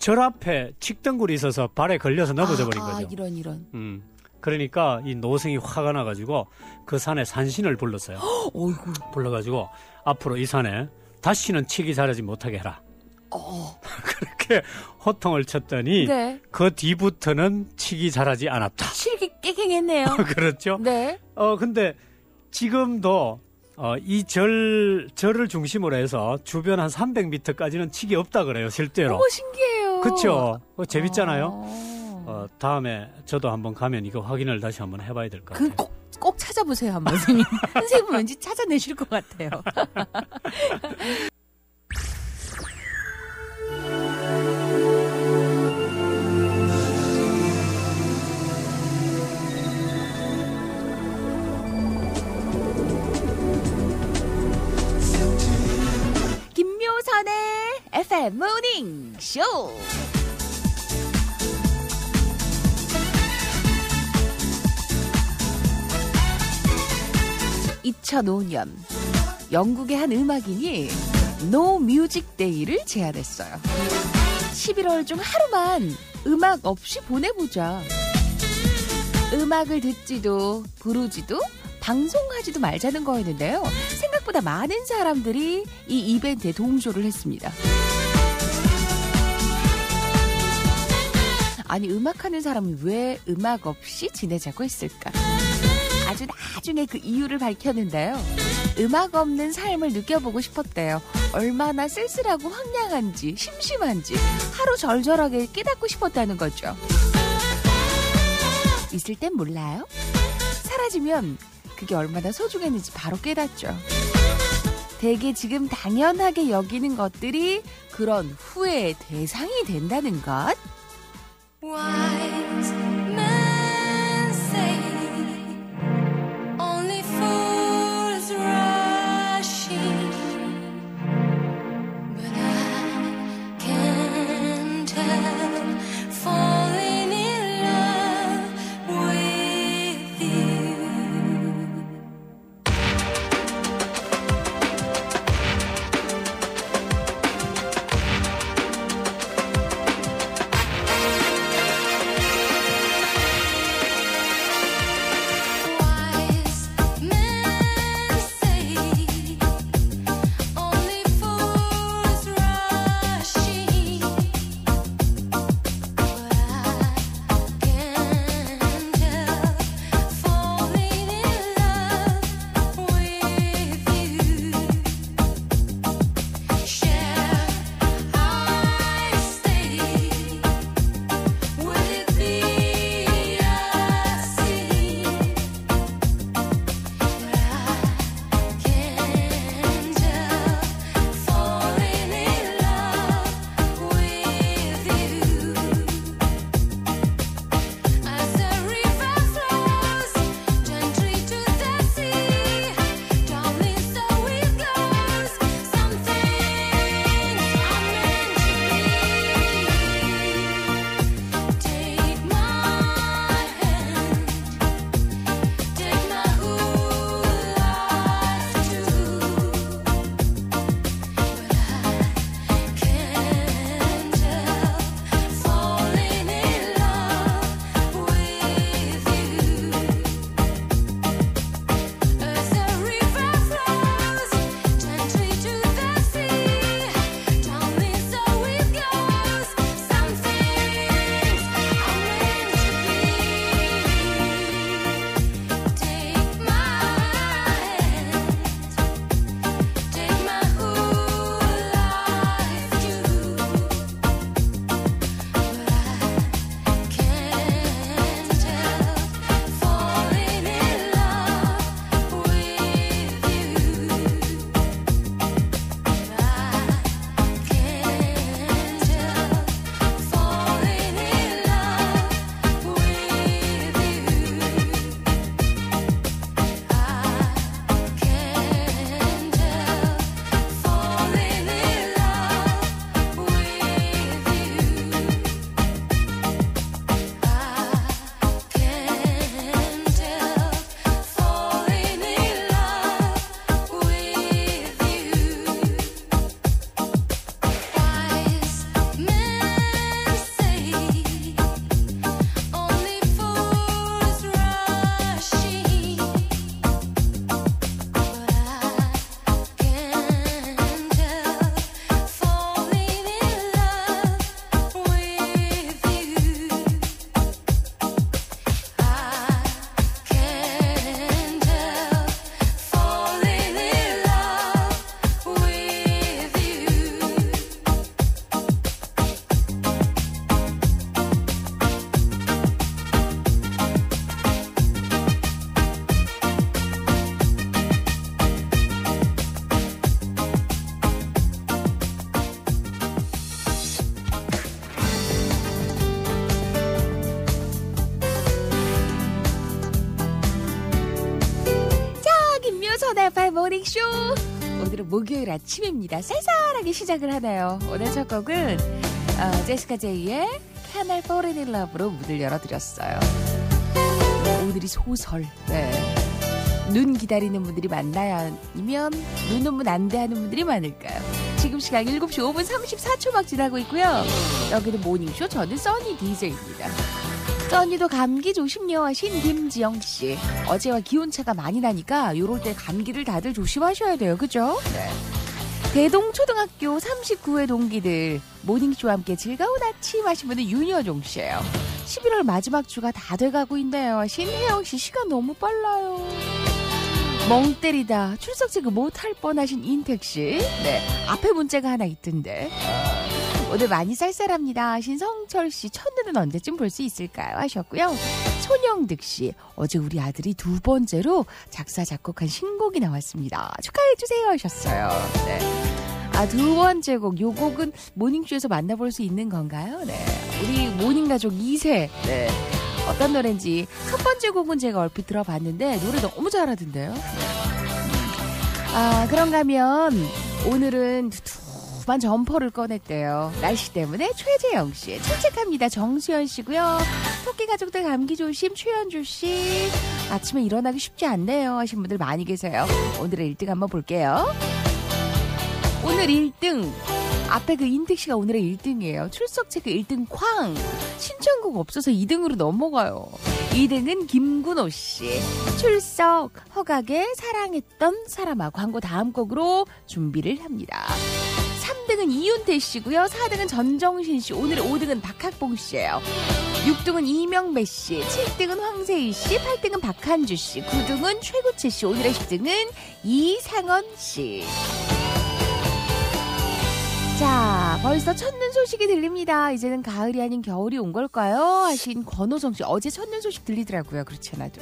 절 앞에 칡덩굴이 있어서 발에 걸려서 넘어져 버린 거죠. 이런. 그러니까 이 노승이 화가 나가지고 그 산에 산신을 불렀어요. 어이구. 불러가지고 앞으로 이 산에 다시는 칡이 자라지 못하게 해라. 그렇게 호통을 쳤더니 네. 그 뒤부터는 칡이 자라지 않았다. 실기 깨갱했네요. 그렇죠. 네. 근데 지금도 이 절을 중심으로 해서 주변 한 300m까지는 칡이 없다 그래요, 실제로. 너무 신기해요. 그렇죠. 재밌잖아요. 다음에 저도 한번 가면 이거 확인을 다시 한번 해봐야 될 것 같아요. 꼭 찾아보세요, 한번 선생님. 선생님은 왠지 찾아내실 것 같아요. 김묘선의 FM 모닝 쇼. 2005년 영국의 한 음악인이 No Music Day를 제안했어요. 11월 중 하루만 음악 없이 보내보자. 음악을 듣지도 부르지도 방송하지도 말자는 거였는데요. 생각보다 많은 사람들이 이 이벤트에 동조를 했습니다. 아니, 음악하는 사람은 왜 음악 없이 지내자고 했을까? 아주 나중에 그 이유를 밝혔는데요. 음악 없는 삶을 느껴보고 싶었대요. 얼마나 쓸쓸하고 황량한지, 심심한지 하루 절절하게 깨닫고 싶었다는 거죠. 있을 땐 몰라요? 사라지면 그게 얼마나 소중했는지 바로 깨닫죠. 되게 지금 당연하게 여기는 것들이 그런 후회의 대상이 된다는 것. Wise men say only fools rush in, but I can't help falling in love with you. 모닝쇼. 오늘은 목요일 아침입니다. 쌀쌀하게 시작을 하네요. 오늘 첫 곡은 제시카 제이의 Can I Fall in Love로 문을 열어드렸어요. 오늘이 소설. 네. 눈 기다리는 분들이 많나요? 아니면 눈 오면 안 돼 하는 분들이 많을까요? 지금 시각 7시 5분 34초 막 지나고 있고요. 여기는 모닝쇼, 저는 써니 디제입니다. 써니도 감기 조심요 하신 김지영씨. 어제와 기온차가 많이 나니까 요럴 때 감기를 다들 조심하셔야 돼요. 그죠? 네. 대동초등학교 39회 동기들 모닝쇼와 함께 즐거운 아침 하신 분은 윤여종씨예요. 11월 마지막 주가 다 돼가고 있네요 하신 혜영씨. 시간 너무 빨라요. 멍 때리다 출석 체크 못할 뻔하신 인택씨. 네, 앞에 문자가 하나 있던데. 오늘 많이 쌀쌀합니다 하신 성철씨. 첫눈은 언제쯤 볼 수 있을까요 하셨고요. 손영득씨. 어제 우리 아들이 두 번째로 작사 작곡한 신곡이 나왔습니다. 축하해주세요 하셨어요. 네. 두 번째 곡. 요 곡은 모닝쇼에서 만나볼 수 있는 건가요? 네. 우리 모닝가족 2세. 네. 어떤 노래인지 첫 번째 곡은 제가 얼핏 들어봤는데 노래 너무 잘하던데요. 그런가 하면 오늘은 두툼한 점퍼를 꺼냈대요. 날씨 때문에 최재영 씨. 출첵합니다. 정수연 씨고요. 토끼 가족들 감기 조심 최현주 씨. 아침에 일어나기 쉽지 않네요 하신 분들 많이 계세요. 오늘의 1등 한번 볼게요. 오늘 1등. 앞에 그 인택씨가 오늘의 1등이에요. 출석 체크 1등 쾅. 신청곡 없어서 2등으로 넘어가요. 2등은 김군호씨. 출석 허각의 사랑했던 사람아. 광고 다음 곡으로 준비를 합니다. 3등은 이윤태씨고요. 4등은 전정신씨. 오늘의 5등은 박학봉씨예요. 6등은 이명배씨. 7등은 황세희씨. 8등은 박한주씨. 9등은 최구채씨. 오늘의 10등은 이상원씨. 자, 벌써 첫눈 소식이 들립니다. 이제는 가을이 아닌 겨울이 온 걸까요? 하신 권호성씨. 어제 첫눈 소식 들리더라고요. 그렇지 않아도.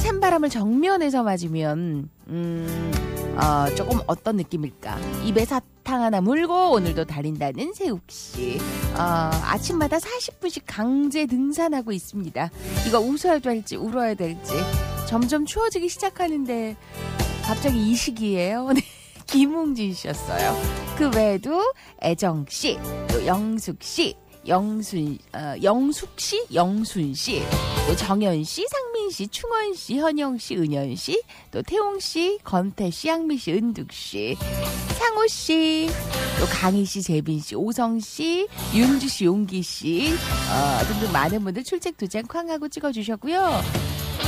찬바람을 정면에서 맞으면 조금 어떤 느낌일까? 입에 사탕 하나 물고 오늘도 달린다는 세욱씨. 아침마다 40분씩 강제 등산하고 있습니다. 이거 웃어야 될지 울어야 될지. 점점 추워지기 시작하는데 갑자기 이 시기예요. 김웅진 씨였어요. 그 외에도 애정씨, 또 영숙씨, 영숙씨, 영순씨, 또 정연씨, 상민씨, 충원씨, 현영씨, 은연씨, 또 태홍씨, 건태씨, 양미씨, 은득씨, 상호씨, 또 강희씨, 재빈씨, 오성씨, 윤주씨, 용기씨 등등 많은 분들 출첵 도장 쾅하고 찍어주셨고요.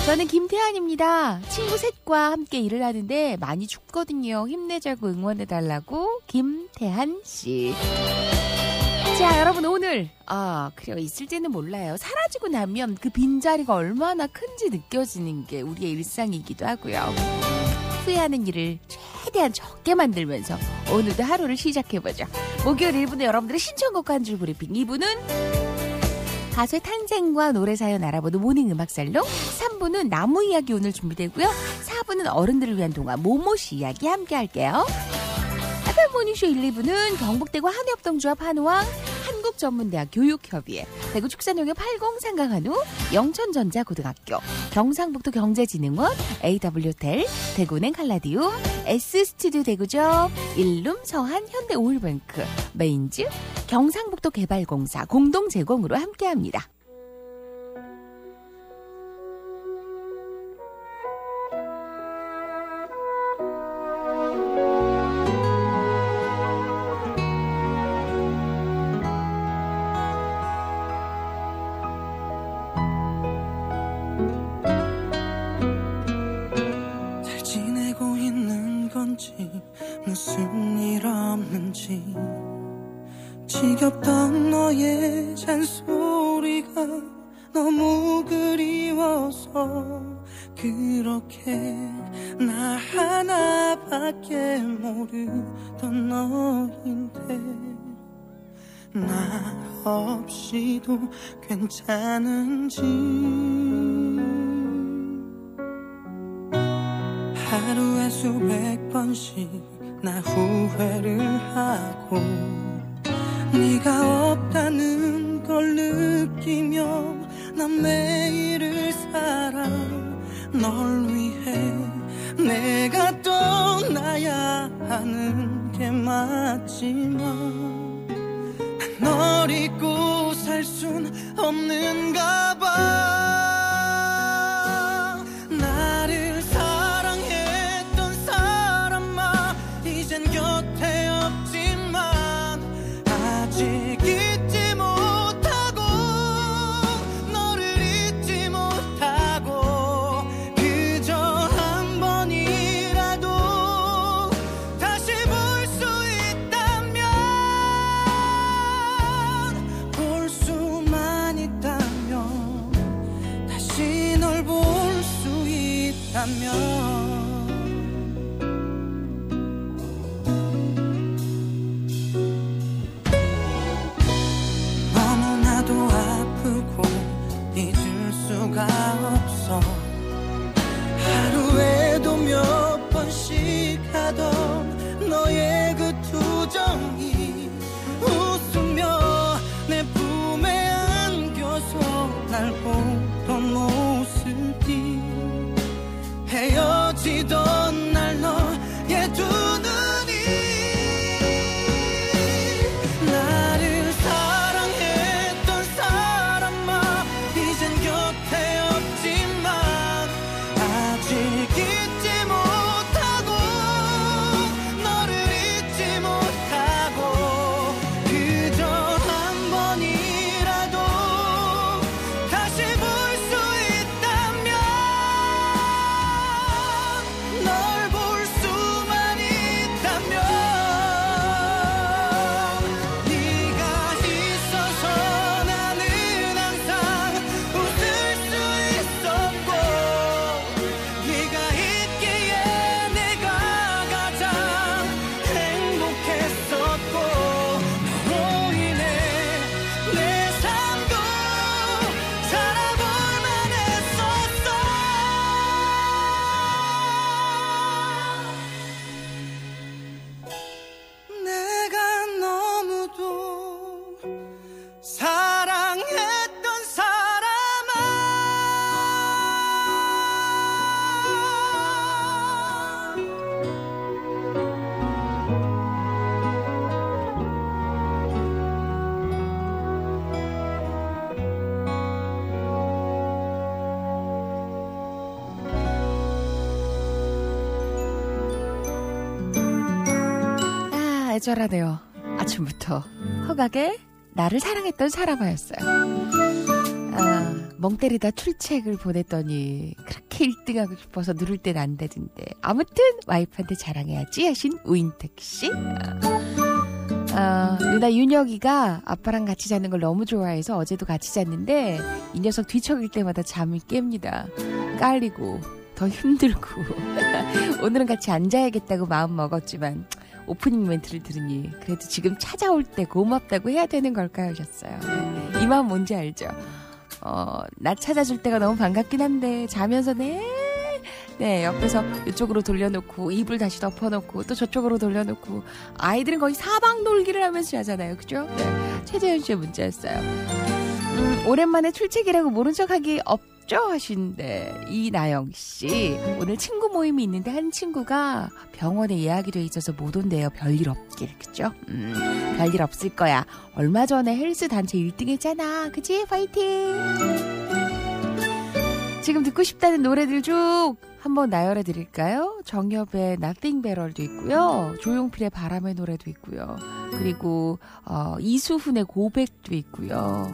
저는 김태한입니다. 친구 셋과 함께 일을 하는데 많이 춥거든요. 힘내자고 응원해달라고 김태한씨. 자, 여러분 오늘 그래요. 있을지는 몰라요. 사라지고 나면 그 빈자리가 얼마나 큰지 느껴지는 게 우리의 일상이기도 하고요. 후회하는 일을 최대한 적게 만들면서 오늘도 하루를 시작해보죠. 목요일 1부는 여러분들의 신청곡 한 줄 브리핑. 2부는 가수의 탄생과 노래 사연 알아보는 모닝 음악살롱. 3부는 나무 이야기 오늘 준비되고요. 4부는 어른들을 위한 동화 모모씨 이야기 함께 할게요. FM 모닝쇼 1, 2부는 경북대구 한해협동조합 한우왕, 한국전문대학 교육협의회, 대구 축산농협 80 상강한우, 영천전자고등학교, 경상북도 경제진흥원, AW텔, 대구은행 칼라디움, S스튜디오 대구점, 일룸 서한 현대오일뱅크, 메인즈, 경상북도 개발공사 공동 제공으로 함께합니다. 무슨 일 없는지 지겹던 너의 잔소리가 너무 그리워서 그렇게 나 하나밖에 모르던 너인데 나 없이도 괜찮은지 하루에 수백 번씩 나 후회를 하고 네가 없다는 걸 느끼며 난 매일을 살아 널 위해 내가 떠나야 하는 게 맞지만 널 잊고 살 순 없는가 봐. 나를 사랑했던 사람아 이젠 곁에 없지만 아직 잊지 못하고 너를 잊지 못하고 그저 한 번이라도 다시 볼 수 있다면 볼 수만 있다면 다시 널 볼 수 있다면 너무나도 아프고 잊을 수가 없어. 하루에도 몇 번씩 하던 너의 그 투정이 웃으며 내 품에 안겨서 날 보던 모습이 헤어지던 날 너의 두 눈이 나를 사랑했던 사람아 이젠 곁에 없지만 아직 잊지 못하고 너를 잊지 못하고 그저 한 번이라도 다시 볼 수 있다면 널 볼 수만 있다면 네가 있어서 나는 항상 웃을 수 있었고 네가 있기에 내가 가장 행복했었고 너로 인해 내 삶도 살아볼 만했었어. 내가 너무도 사랑했던 사람아 아, 애절하네요. 아침부터 허각의 나를 사랑했던 사람아였어요. 멍 때리다 출첵을 보냈더니 그렇게 1등하고 싶어서 누를 땐 안 되던데 아무튼 와이프한테 자랑해야지 하신 우인택씨. 누나 윤혁이가 아빠랑 같이 자는 걸 너무 좋아해서 어제도 같이 잤는데 이 녀석 뒤척일 때마다 잠이 깹니다. 깔리고 더 힘들고 오늘은 같이 안 자야겠다고 마음 먹었지만 오프닝 멘트를 들으니 그래도 지금 찾아올 때 고맙다고 해야 되는 걸까요 하셨어요. 이 마음 뭔지 알죠? 나 찾아줄 때가 너무 반갑긴 한데 자면서 네 옆에서 이쪽으로 돌려놓고 이불 다시 덮어놓고 또 저쪽으로 돌려놓고 아이들은 거의 사방놀기를 하면서 자잖아요. 그죠? 네. 최재현 씨의 문자였어요. 오랜만에 출첵이라고 모른 척하기 없죠 하시는데 이나영 씨 오늘 친구 모임이 있는데 한 친구가 병원에 예약이 돼 있어서 못 온대요. 별일 없길. 그죠? 별일 없을 거야. 얼마 전에 헬스 단체 1등 했잖아. 그치? 파이팅. 지금 듣고 싶다는 노래들 쭉 한번 나열해 드릴까요? 정엽의 Nothing Better도 있고요. 조용필의 바람의 노래도 있고요. 그리고 이수훈의 고백도 있고요.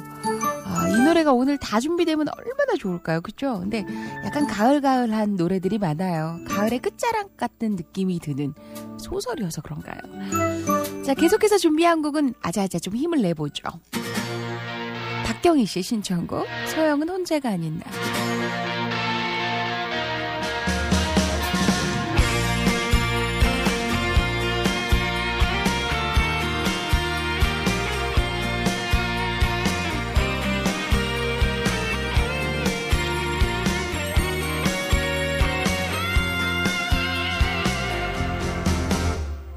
이 노래가 오늘 다 준비되면 얼마나 좋을까요? 그렇죠? 근데 약간 가을가을한 노래들이 많아요. 가을의 끝자락 같은 느낌이 드는 소설이어서 그런가요? 자, 계속해서 준비한 곡은 아자아자 좀 힘을 내보죠. 박경희 씨 신청곡 서영은 혼자가 아닌 나.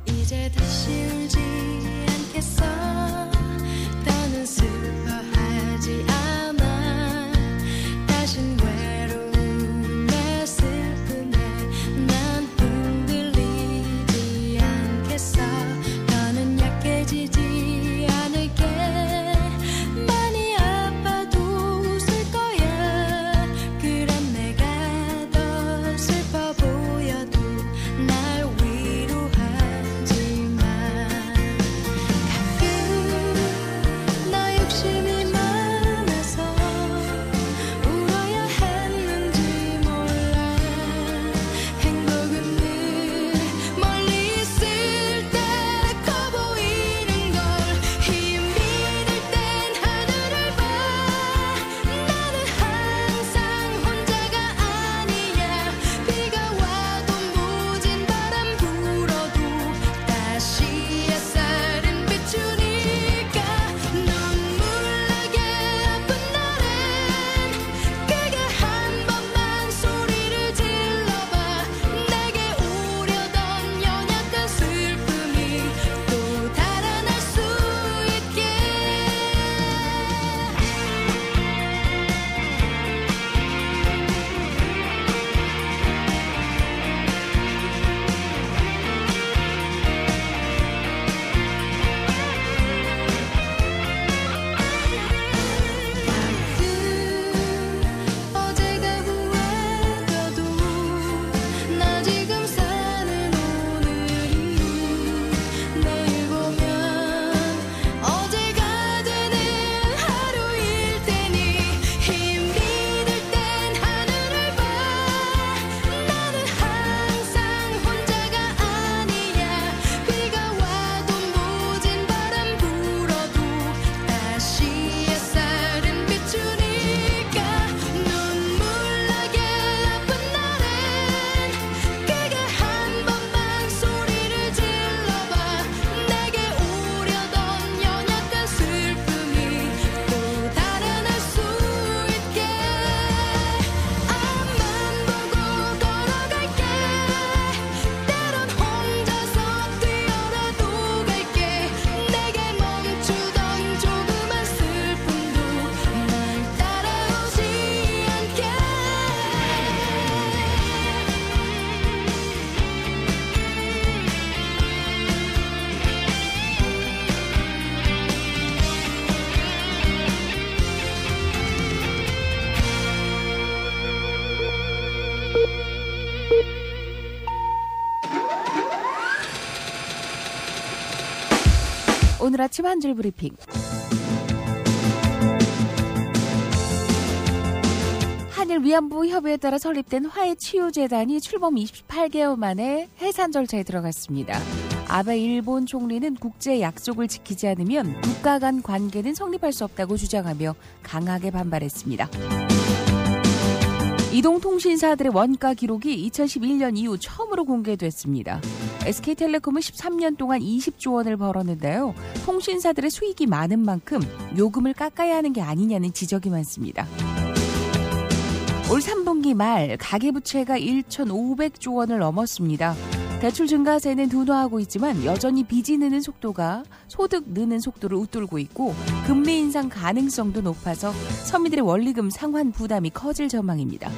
이제 다시 울지 않겠어. 더는 슬퍼하지 않아. 다신 외로 오늘 아침 한 줄 브리핑. 한일 위안부 협의에 따라 설립된 화해치유재단이 출범 28개월 만에 해산 절차에 들어갔습니다. 아베 일본 총리는 국제 약속을 지키지 않으면 국가 간 관계는 성립할 수 없다고 주장하며 강하게 반발했습니다. 이동통신사들의 원가 기록이 2011년 이후 처음으로 공개됐습니다. SK텔레콤은 13년 동안 20조 원을 벌었는데요. 통신사들의 수익이 많은 만큼 요금을 깎아야 하는 게 아니냐는 지적이 많습니다. 올 3분기 말 가계부채가 1,500조 원을 넘었습니다. 대출 증가세는 둔화하고 있지만 여전히 빚이 느는 속도가 소득 느는 속도를 웃돌고 있고 금리 인상 가능성도 높아서 서민들의 원리금 상환 부담이 커질 전망입니다.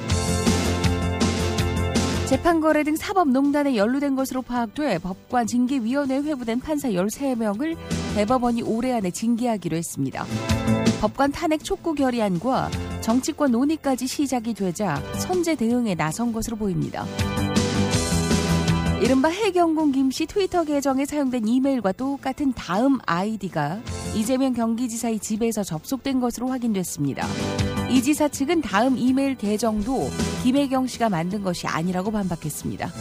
재판거래 등 사법농단에 연루된 것으로 파악돼 법관 징계위원회에 회부된 판사 13명을 대법원이 올해 안에 징계하기로 했습니다. 법관 탄핵 촉구 결의안과 정치권 논의까지 시작이 되자 선제 대응에 나선 것으로 보입니다. 이른바 해경군 김씨 트위터 계정에 사용된 이메일과 똑같은 다음 아이디가 이재명 경기지사의 집에서 접속된 것으로 확인됐습니다. 이 지사 측은 다음 이메일 계정도 김혜경 씨가 만든 것이 아니라고 반박했습니다.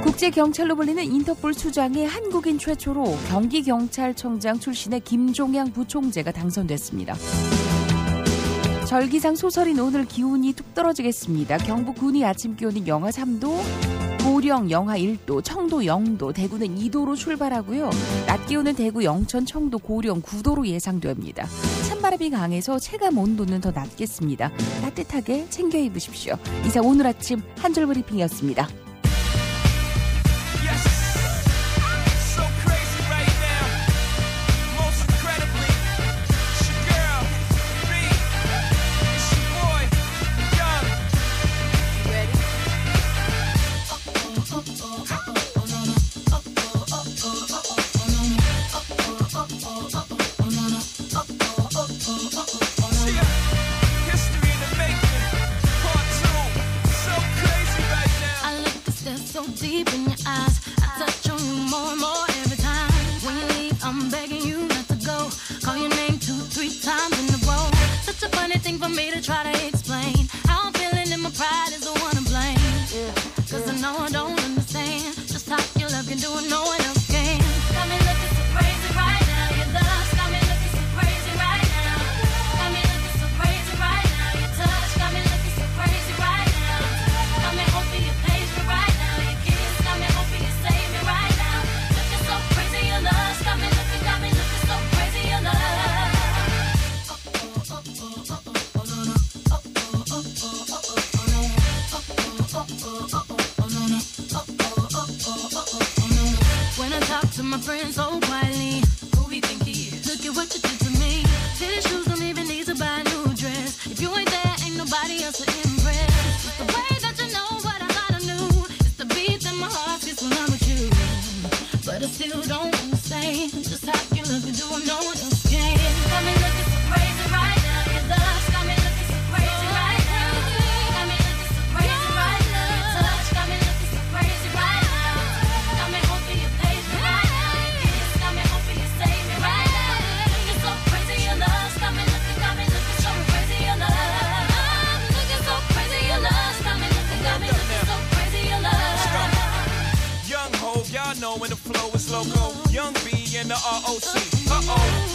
국제경찰로 불리는 인터폴 수장에 한국인 최초로 경기경찰청장 출신의 김종양 부총재가 당선됐습니다. 절기상 소설인 오늘 기온이 뚝 떨어지겠습니다. 경북 군위 아침 기온은 영하 3도, 고령 영하 1도, 청도 0도, 대구는 2도로 출발하고요. 낮 기온은 대구, 영천, 청도, 고령 9도로 예상됩니다. 찬바람이 강해서 체감 온도는 더 낮겠습니다. 따뜻하게 챙겨 입으십시오. 이상 오늘 아침 한 줄 브리핑이었습니다. Deep in your eyes, I touch on you more and more every time. When you leave, I'm begging you not to go. Call your name 2-3 times in a row. Such a funny thing for me to try to explain. How I'm feeling and my pride is the one to blame. Yeah, cause I know I don't understand just how your love can do it, no one else can. Got me looking so crazy right now. Your love got me looking so crazy right now. Got me looking so crazy right now. Your touch got me looking so crazy right now. Got me hoping you page me right now. When I talk to my friends so quietly, who we think he is? Look at what you did to me. Fitted shoes don't even need to buy a new dress. If you ain't there, ain't nobody else to impress. It's the way that you know what I thought I knew. It's the beat that my heart gets when I'm with you. But I still don't understand just how you look and do what no one else can. Got me looking so crazy right now. Your love's got me looking so crazy right now. Got me looking so crazy right now. Your touch got me looking so crazy right now. Got me hoping you page me right now. Your kiss got me hoping you save me right now. Looking so crazy, your love's got me looking so crazy, your love. I'm looking so crazy, your love's got me looking so crazy, your love. Young Hov, y'all know when the flow is loco. Young B and the ROC.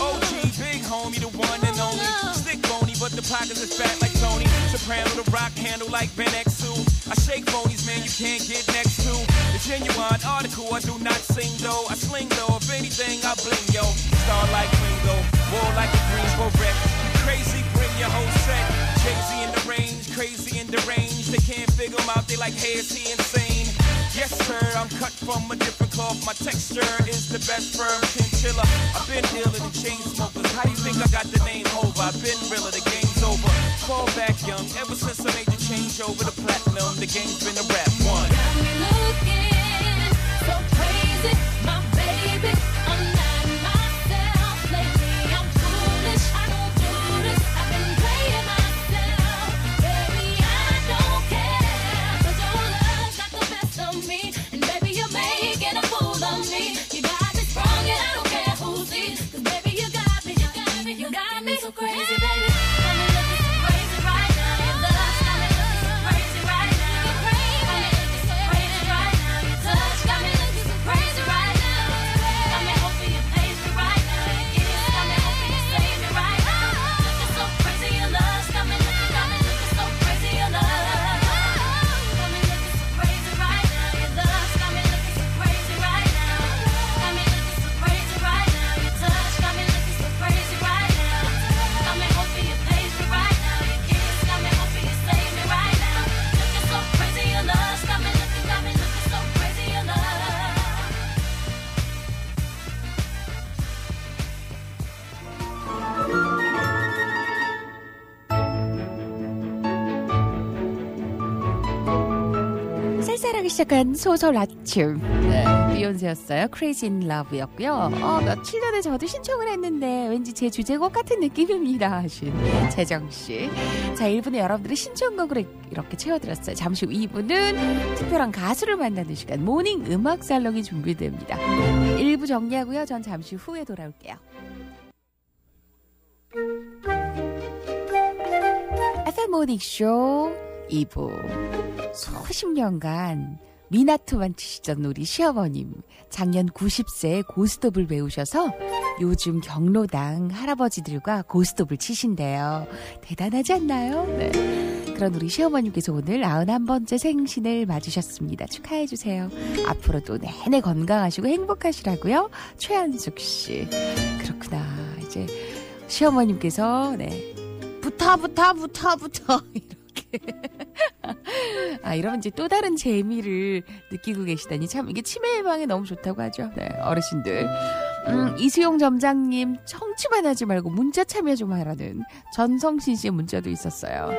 OG, big homie, the one and only. Stick bony, but the pockets is fat like Tony. Soprano, the rock handle like Ben X2. I shake phonies, man, you can't get next to. The genuine article, I do not sing though. I sling though, if anything, I bling yo. Star like Ringo, war like a Greensboro wreck. Crazy, bring your whole set. Jay-Z in the range, crazy in the range. They can't figure him out, they like, hey, is he insane? Yes, sir, I'm cut from a different cloth. My texture is the best firm chinchilla. I've been dealing in chain smokers. How do you think I got the name over? I've been realer, the game's over. Fall back young, ever since I made the change over to platinum, the game's been a rap one. Got me looking so crazy, my baby. I'm not myself lately. I'm foolish, I don't do this. I've been playing myself, baby. I don't care, 'cause your love got the best of me, and baby you're making a fool of me. You got me sprung and I don't care. 달달하게 시작한 소설 아침. 네, 비욘세였어요. Crazy in Love였고요. 며칠 전에 저도 신청을 했는데 왠지 제 주제곡 같은 느낌입니다 하신 재정씨. 자, 1부는 여러분들의 신청곡으로 이렇게 채워드렸어요. 잠시 후 2부는 특별한 가수를 만나는 시간 모닝 음악 살롱이 준비됩니다. 1부 정리하고요. 전 잠시 후에 돌아올게요. FM 모닝쇼 2부. 수십 년간 미나토만 치시던 우리 시어머님, 작년 90세에 고스톱을 배우셔서 요즘 경로당 할아버지들과 고스톱을 치신대요. 대단하지 않나요? 네. 그런 우리 시어머님께서 오늘 91번째 생신을 맞으셨습니다. 축하해주세요. 앞으로도 내내 건강하시고 행복하시라고요. 최한숙 씨. 그렇구나. 이제 시어머님께서 부터 이렇게 이러면 이제 또 다른 재미를 느끼고 계시다니 참 이게 치매 예방에 너무 좋다고 하죠. 네, 어르신들. 이수용 점장님 청취만 하지 말고 문자 참여 좀 하라는 전성신 씨의 문자도 있었어요.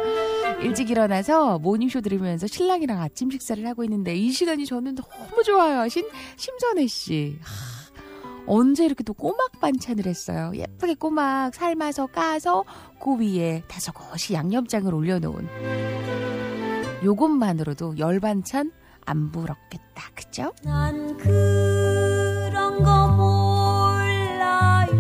일찍 일어나서 모닝쇼 들으면서 신랑이랑 아침 식사를 하고 있는데 이 시간이 저는 너무 좋아요 하신 심선혜 씨. 언제 이렇게 또 꼬막 반찬을 했어요. 예쁘게 꼬막 삶아서 까서 그 위에 다소곳이 양념장을 올려놓은 요것만으로도 열 반찬 안 부럽겠다. 그죠? 난 그런 거 몰라요.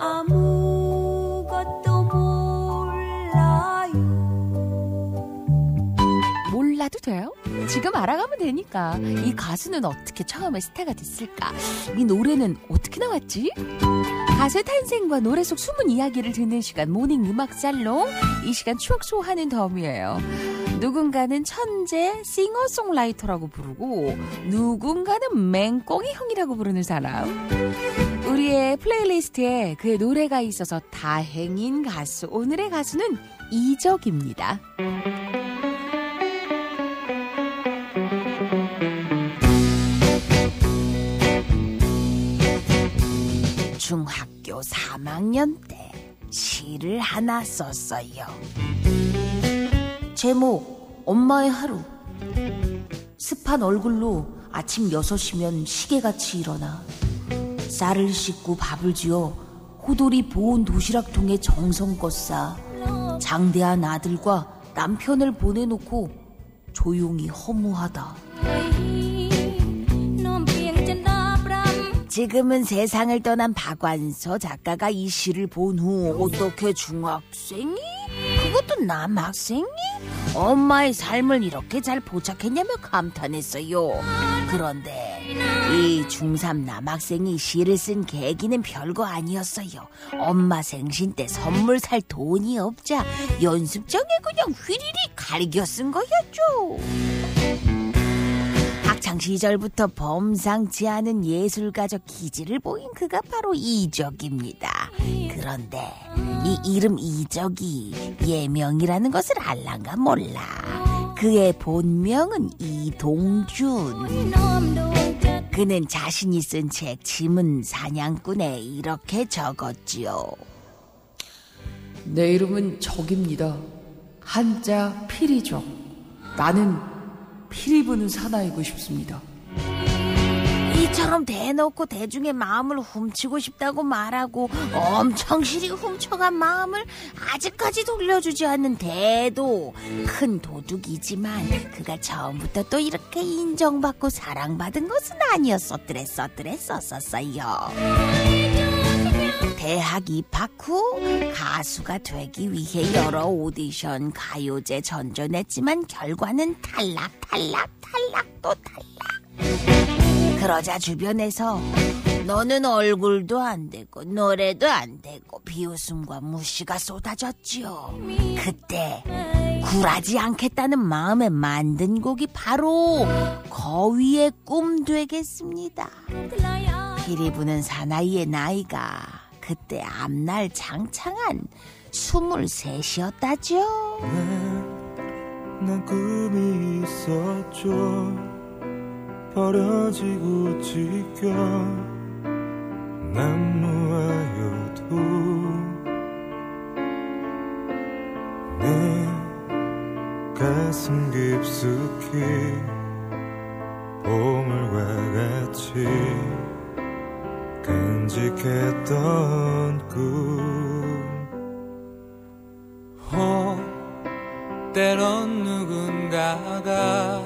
아무것도 몰라요. 몰라도 돼요? 지금 알아가면 되니까. 이 가수는 어떻게 처음에 스타가 됐을까? 이 노래는 어떻게 나왔지? 가수의 탄생과 노래 속 숨은 이야기를 듣는 시간 모닝 음악 살롱. 이 시간 추억 소화하는 덤이에요. 누군가는 천재 싱어송라이터라고 부르고 누군가는 맹꽁이 형이라고 부르는 사람. 우리의 플레이리스트에 그의 노래가 있어서 다행인 가수. 오늘의 가수는 이적입니다. 중학교 3학년 때 시를 하나 썼어요. 제목 엄마의 하루. 습한 얼굴로 아침 6시면 시계같이 일어나 쌀을 씻고 밥을 지어 호돌이 보온 도시락통에 정성껏 싸 장대한 아들과 남편을 보내놓고 조용히 허무하다. 지금은 세상을 떠난 박완서 작가가 이 시를 본 후 어떻게 중학생이? 그것도 남학생이? 엄마의 삶을 이렇게 잘 포착했냐며 감탄했어요. 그런데 이 중3 남학생이 시를 쓴 계기는 별거 아니었어요. 엄마 생신 때 선물 살 돈이 없자 연습장에 그냥 휘리리 가리겨 쓴 거였죠. 학창시절부터 범상치 않은 예술가적 기질을 보인 그가 바로 이적입니다. 그런데 이 이름 이적이 예명이라는 것을 알란가 몰라. 그의 본명은 이동준. 그는 자신이 쓴 책 짐은 사냥꾼에 이렇게 적었지요. 내 이름은 적입니다. 한자 피리적. 나는 피리 부는 사나이고 싶습니다. 이처럼 대놓고 대중의 마음을 훔치고 싶다고 말하고 엄청 시리 훔쳐간 마음을 아직까지 돌려주지 않는 대도 큰 도둑이지만 그가 처음부터 또 이렇게 인정받고 사랑받은 것은 아니었었더랬었어요. 대학 입학 후 가수가 되기 위해 여러 오디션 가요제 전전했지만 결과는 탈락 또 탈락. 그러자 주변에서 너는 얼굴도 안 되고 노래도 안 되고 비웃음과 무시가 쏟아졌지요. 그때 굴하지 않겠다는 마음에 만든 곡이 바로 거위의 꿈 되겠습니다. 피리 부는 사나이의 나이가 그때 앞날 장창한 23이었다죠. 난 꿈이 있었죠. 버려지고 지겨 난 놓아여도 내 가슴 가슴 깊숙이 보물과 같이 간직했던 꿈 때론 누군가가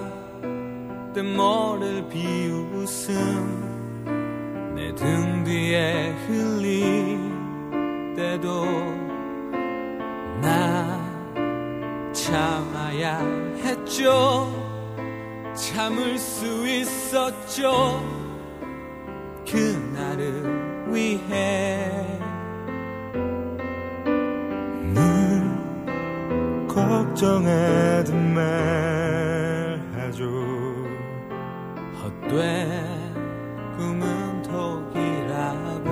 뜬모를 비웃음 내 등 뒤에 흘릴 때도 나 참아야 했죠. 참을 수 있었죠. 그날을 위해 늘 걱정하던 말 하죠. 헛된 꿈은 독이라고.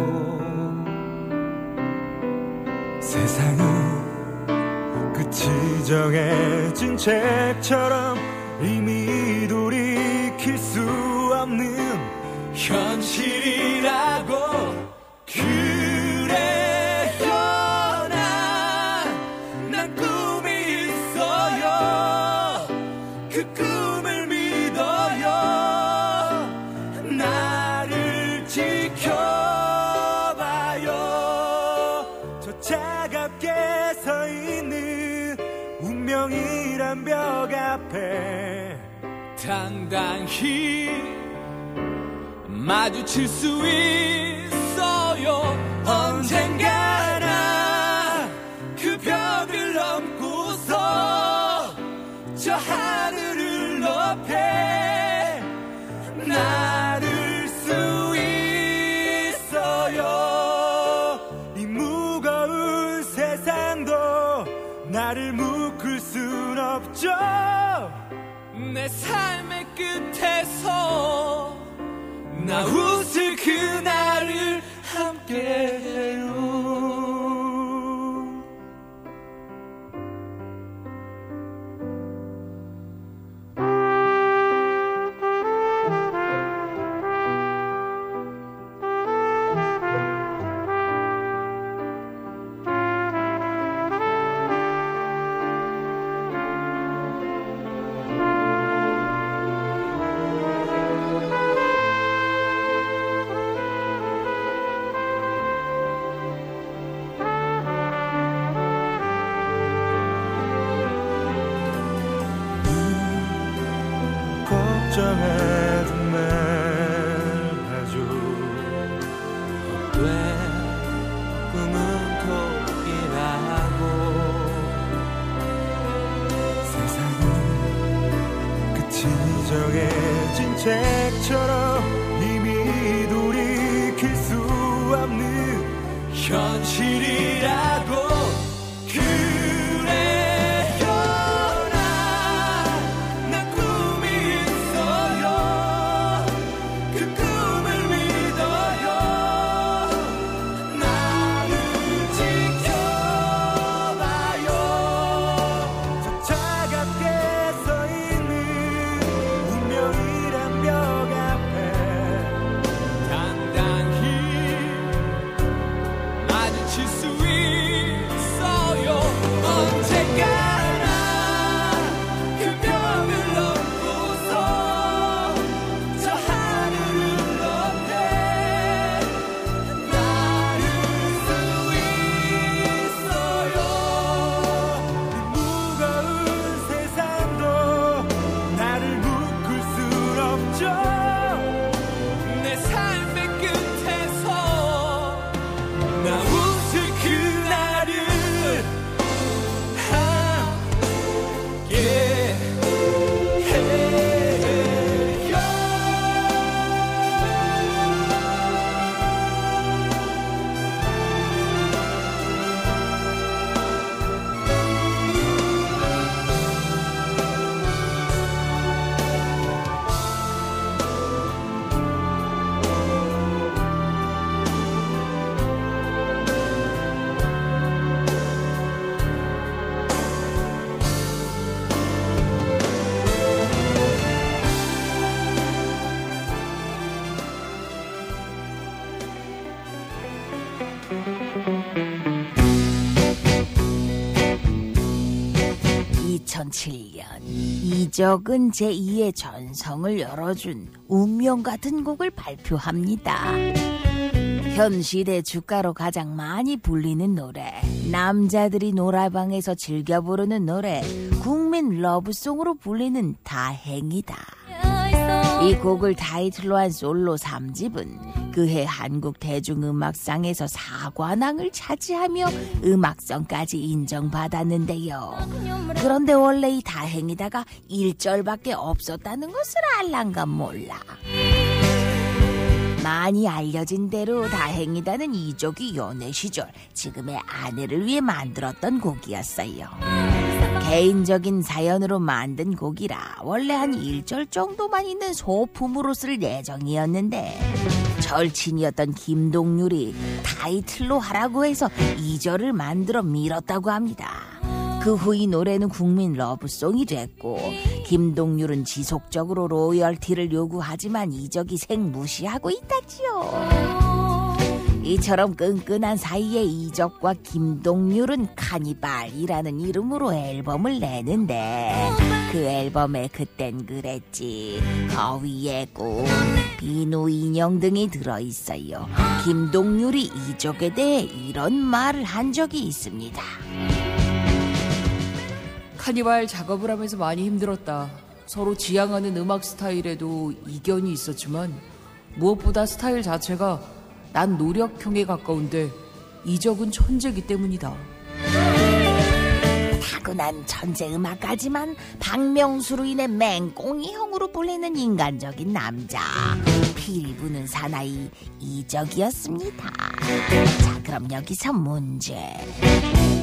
세상은 끝이 정해진 책처럼 이미 돌이킬 수 없는 현실이라고. 그래요 난 꿈이 있어요. 그 꿈을 믿어요. 나를 지켜봐요. 저 차갑게 서 있는 운명이란 벽 앞에 당당히 마주칠 수 있어요. 언젠가나 그 벽을 넘고서 저 하늘을 높여 나를 수 있어요. 이 무거운 세상도 나를 묶을 순 없죠. 내 삶의 끝에서 나 웃을 그날을 함께해요. 걱정하던 말 하죠. 왜 꿈은 독이라고. 세상은 끝이 정해진 책처럼 이미 돌이킬 수 없는 현실이라고. (2007년) 이적은 제2의 전성을 열어준 운명 같은 곡을 발표합니다. 현 시대 주가로 가장 많이 불리는 노래, 남자들이 노래방에서 즐겨 부르는 노래, 국민 러브송으로 불리는 다행이다. 이 곡을 타이틀로 한 솔로 3집은 그해 한국 대중음악상에서 4관왕을 차지하며 음악성까지 인정받았는데요. 그런데 원래 이 다행이다가 1절밖에 없었다는 것을 알란가 몰라. 많이 알려진 대로 다행이다는 이적이 연애 시절 지금의 아내를 위해 만들었던 곡이었어요. 개인적인 사연으로 만든 곡이라 원래 한 1절 정도만 있는 소품으로 쓸 예정이었는데 절친이었던 김동률이 타이틀로 하라고 해서 2절을 만들어 밀었다고 합니다. 그 후 이 노래는 국민 러브송이 됐고 김동률은 지속적으로 로열티를 요구하지만 이적이 생무시하고 있다지요. 이처럼 끈끈한 사이에 이적과 김동률은 카니발이라는 이름으로 앨범을 내는데 그 앨범에 그땐 그랬지, 거위의 꿈, 비누 인형 등이 들어있어요. 김동률이 이적에 대해 이런 말을 한 적이 있습니다. 카니발 작업을 하면서 많이 힘들었다. 서로 지향하는 음악 스타일에도 이견이 있었지만 무엇보다 스타일 자체가 난 노력형에 가까운데 이적은 천재이기 때문이다. 타고난 천재 음악가지만 박명수로 인해 맹꽁이형으로 불리는 인간적인 남자, 피리 부는 사나이 이적이었습니다. 자, 그럼 여기서 문제.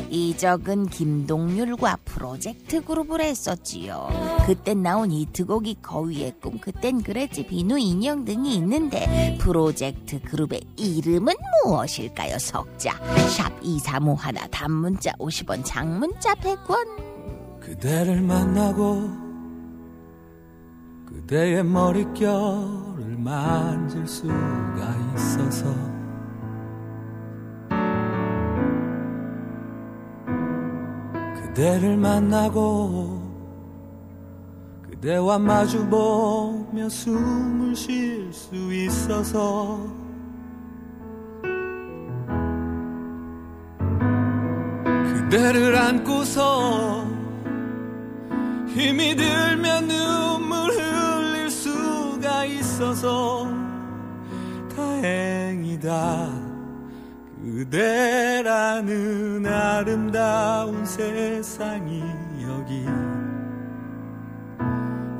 이적은 김동률과 프로젝트 그룹을 했었지요. 그땐 나온 히트곡이 거위의 꿈, 그땐 그랬지, 비누 인형 등이 있는데 프로젝트 그룹의 이름은 무엇일까요? 석자 샵 2351, 단문자 50원, 장문자 100원. 그대를 만나고 그대의 머릿결을 만질 수가 있어서 그대를 만나고 그대와 마주보며 숨을 쉴 수 있어서 그대를 안고서 힘이 들면 눈물 흘릴 수가 있어서 다행이다. 그대라는 아름다운 세상이 여기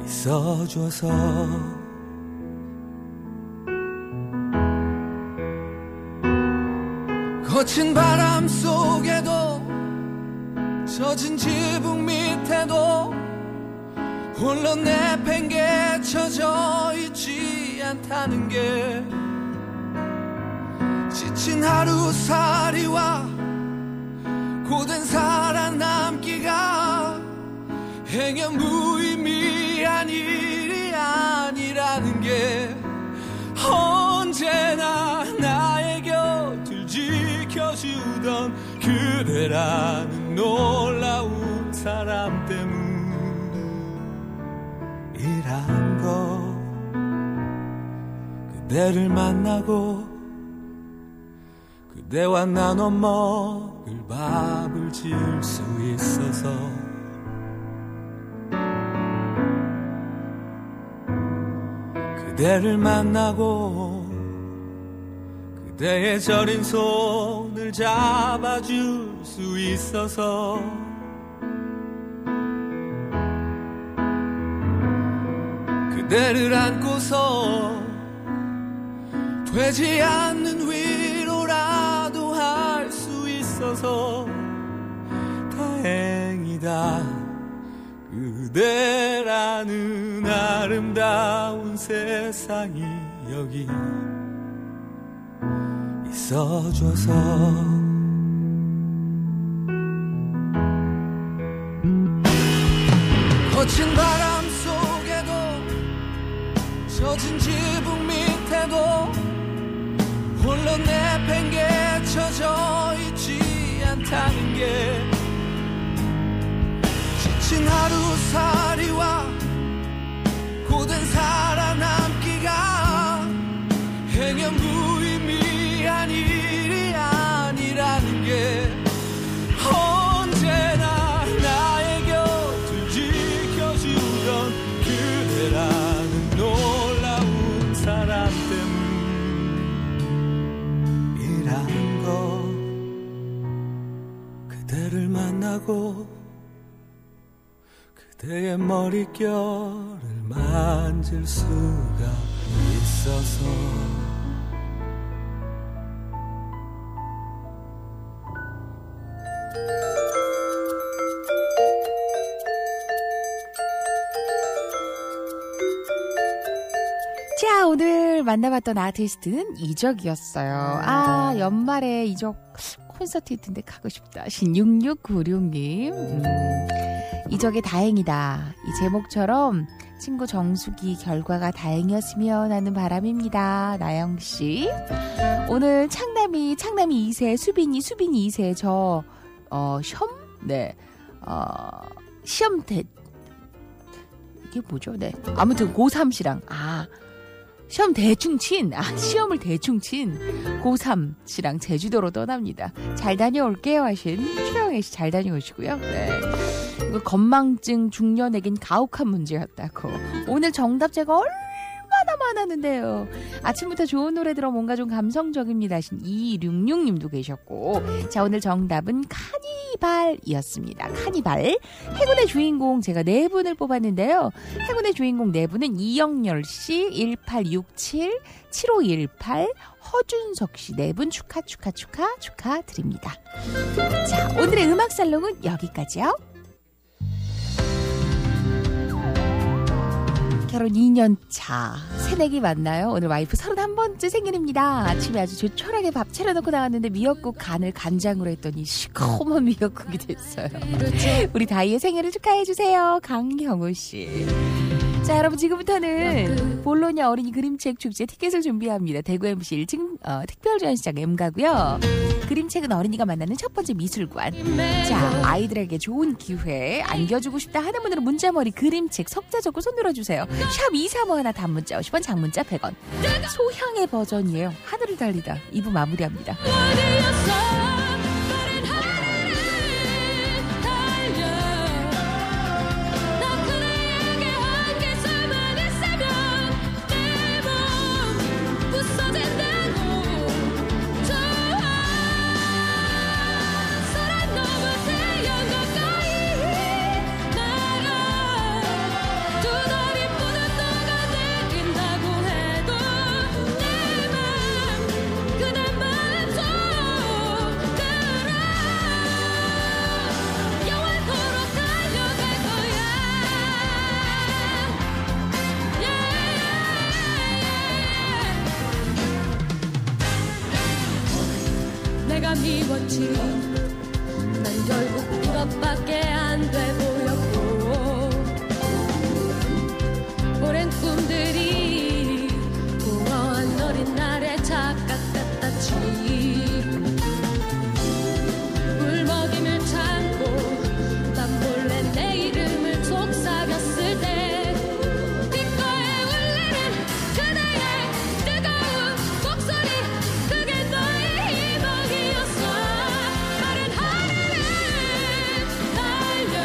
있어줘서 거친 바람 속에도 젖은 지붕 밑에도 홀로 내팽개쳐져 있지 않다는 게 지친 하루살이와 고된 살아남기가 행여 무의미한 일이 아니라는 게 언제나 나의 곁을 지켜주던 그대라는 놀라운 사람 때문이란 거. 그대를 만나고 그대와 나눠 먹을 밥을 지을 수 있어서 그대를 만나고 그대의 저린 손을 잡아줄 수 있어서 그대를 안고서 되지 않는 위로라도 할 수 있어서 다행이다. 그대라는 아름다운 세상이 여기 있어줘서 거친 바람 속에도 젖은 지붕 밑에도 홀로 내팽개쳐져 있지 않다는 게 지친 빚진 하루살이와 고된 살아남기가 행연무의미한 일이 아니라는 게 언제나 나의 곁을 지켜주던 그대라는 놀라운 사람 때문이라는 거. 그대를 만나고 그대의 머릿결을 만질 수가 있어서. 자, 오늘 만나봤던 아티스트는 이적이었어요. 아, 연말에 이적 콘서트 있던데 가고 싶다. 6696님. 이적이 다행이다. 이 제목처럼 친구 정숙이 결과가 다행이었으면 하는 바람입니다. 나영씨. 오늘 창남이 2세, 수빈이 2세. 저 시험? 네. 시험 이게 뭐죠? 네. 아무튼 고3 씨랑 시험 대충 친, 시험을 대충 친 고3 씨랑 제주도로 떠납니다. 잘 다녀올게요 하신 최영애 씨 잘 다녀오시고요. 네. 이거 건망증 중년에겐 가혹한 문제였다고. 오늘 정답제가 얼마나 많았는데요. 아침부터 좋은 노래 들어 뭔가 좀 감성적입니다 하신 2266님도 계셨고. 자, 오늘 정답은 카니발이었습니다. 카니발. 행운의 주인공 제가 4분을 뽑았는데요. 행운의 주인공 4분은 이영렬 씨, 1867, 7518, 허준석 씨 4분 축하드립니다. 자, 오늘의 음악살롱은 여기까지요. 결혼 2년 차 새내기 만나요. 오늘 와이프 31번째 생일입니다. 아침에 아주 조촐하게 밥 차려놓고 나왔는데 미역국 간을 간장으로 했더니 시커먼 미역국이 됐어요. 우리 다이의 생일을 축하해주세요. 강경우씨. 자, 여러분 지금부터는 볼로냐 어린이 그림책 축제 티켓을 준비합니다. 대구 MC 1층 특별전시장 M가고요. 그림책은 어린이가 만나는 첫 번째 미술관. 자, 아이들에게 좋은 기회 안겨주고 싶다 하는 분들은 문자머리 그림책 석자 적고 손 들어주세요. 샵 235 단문자 50원, 장문자 100원. 소향의 버전이에요. 하늘을 달리다. 2부 마무리합니다. 미웠지. 난 결국 이것밖에 안 돼 보였고 오랜 꿈들이 공허한 어린 날의 착각 같았지. 울먹임을 참고 난 몰래 내 이름을 속삭였을 때 귓가에 울리는 그대의 뜨거운 목소리, 그게 너의 희망이었어. 마른 하늘을 달려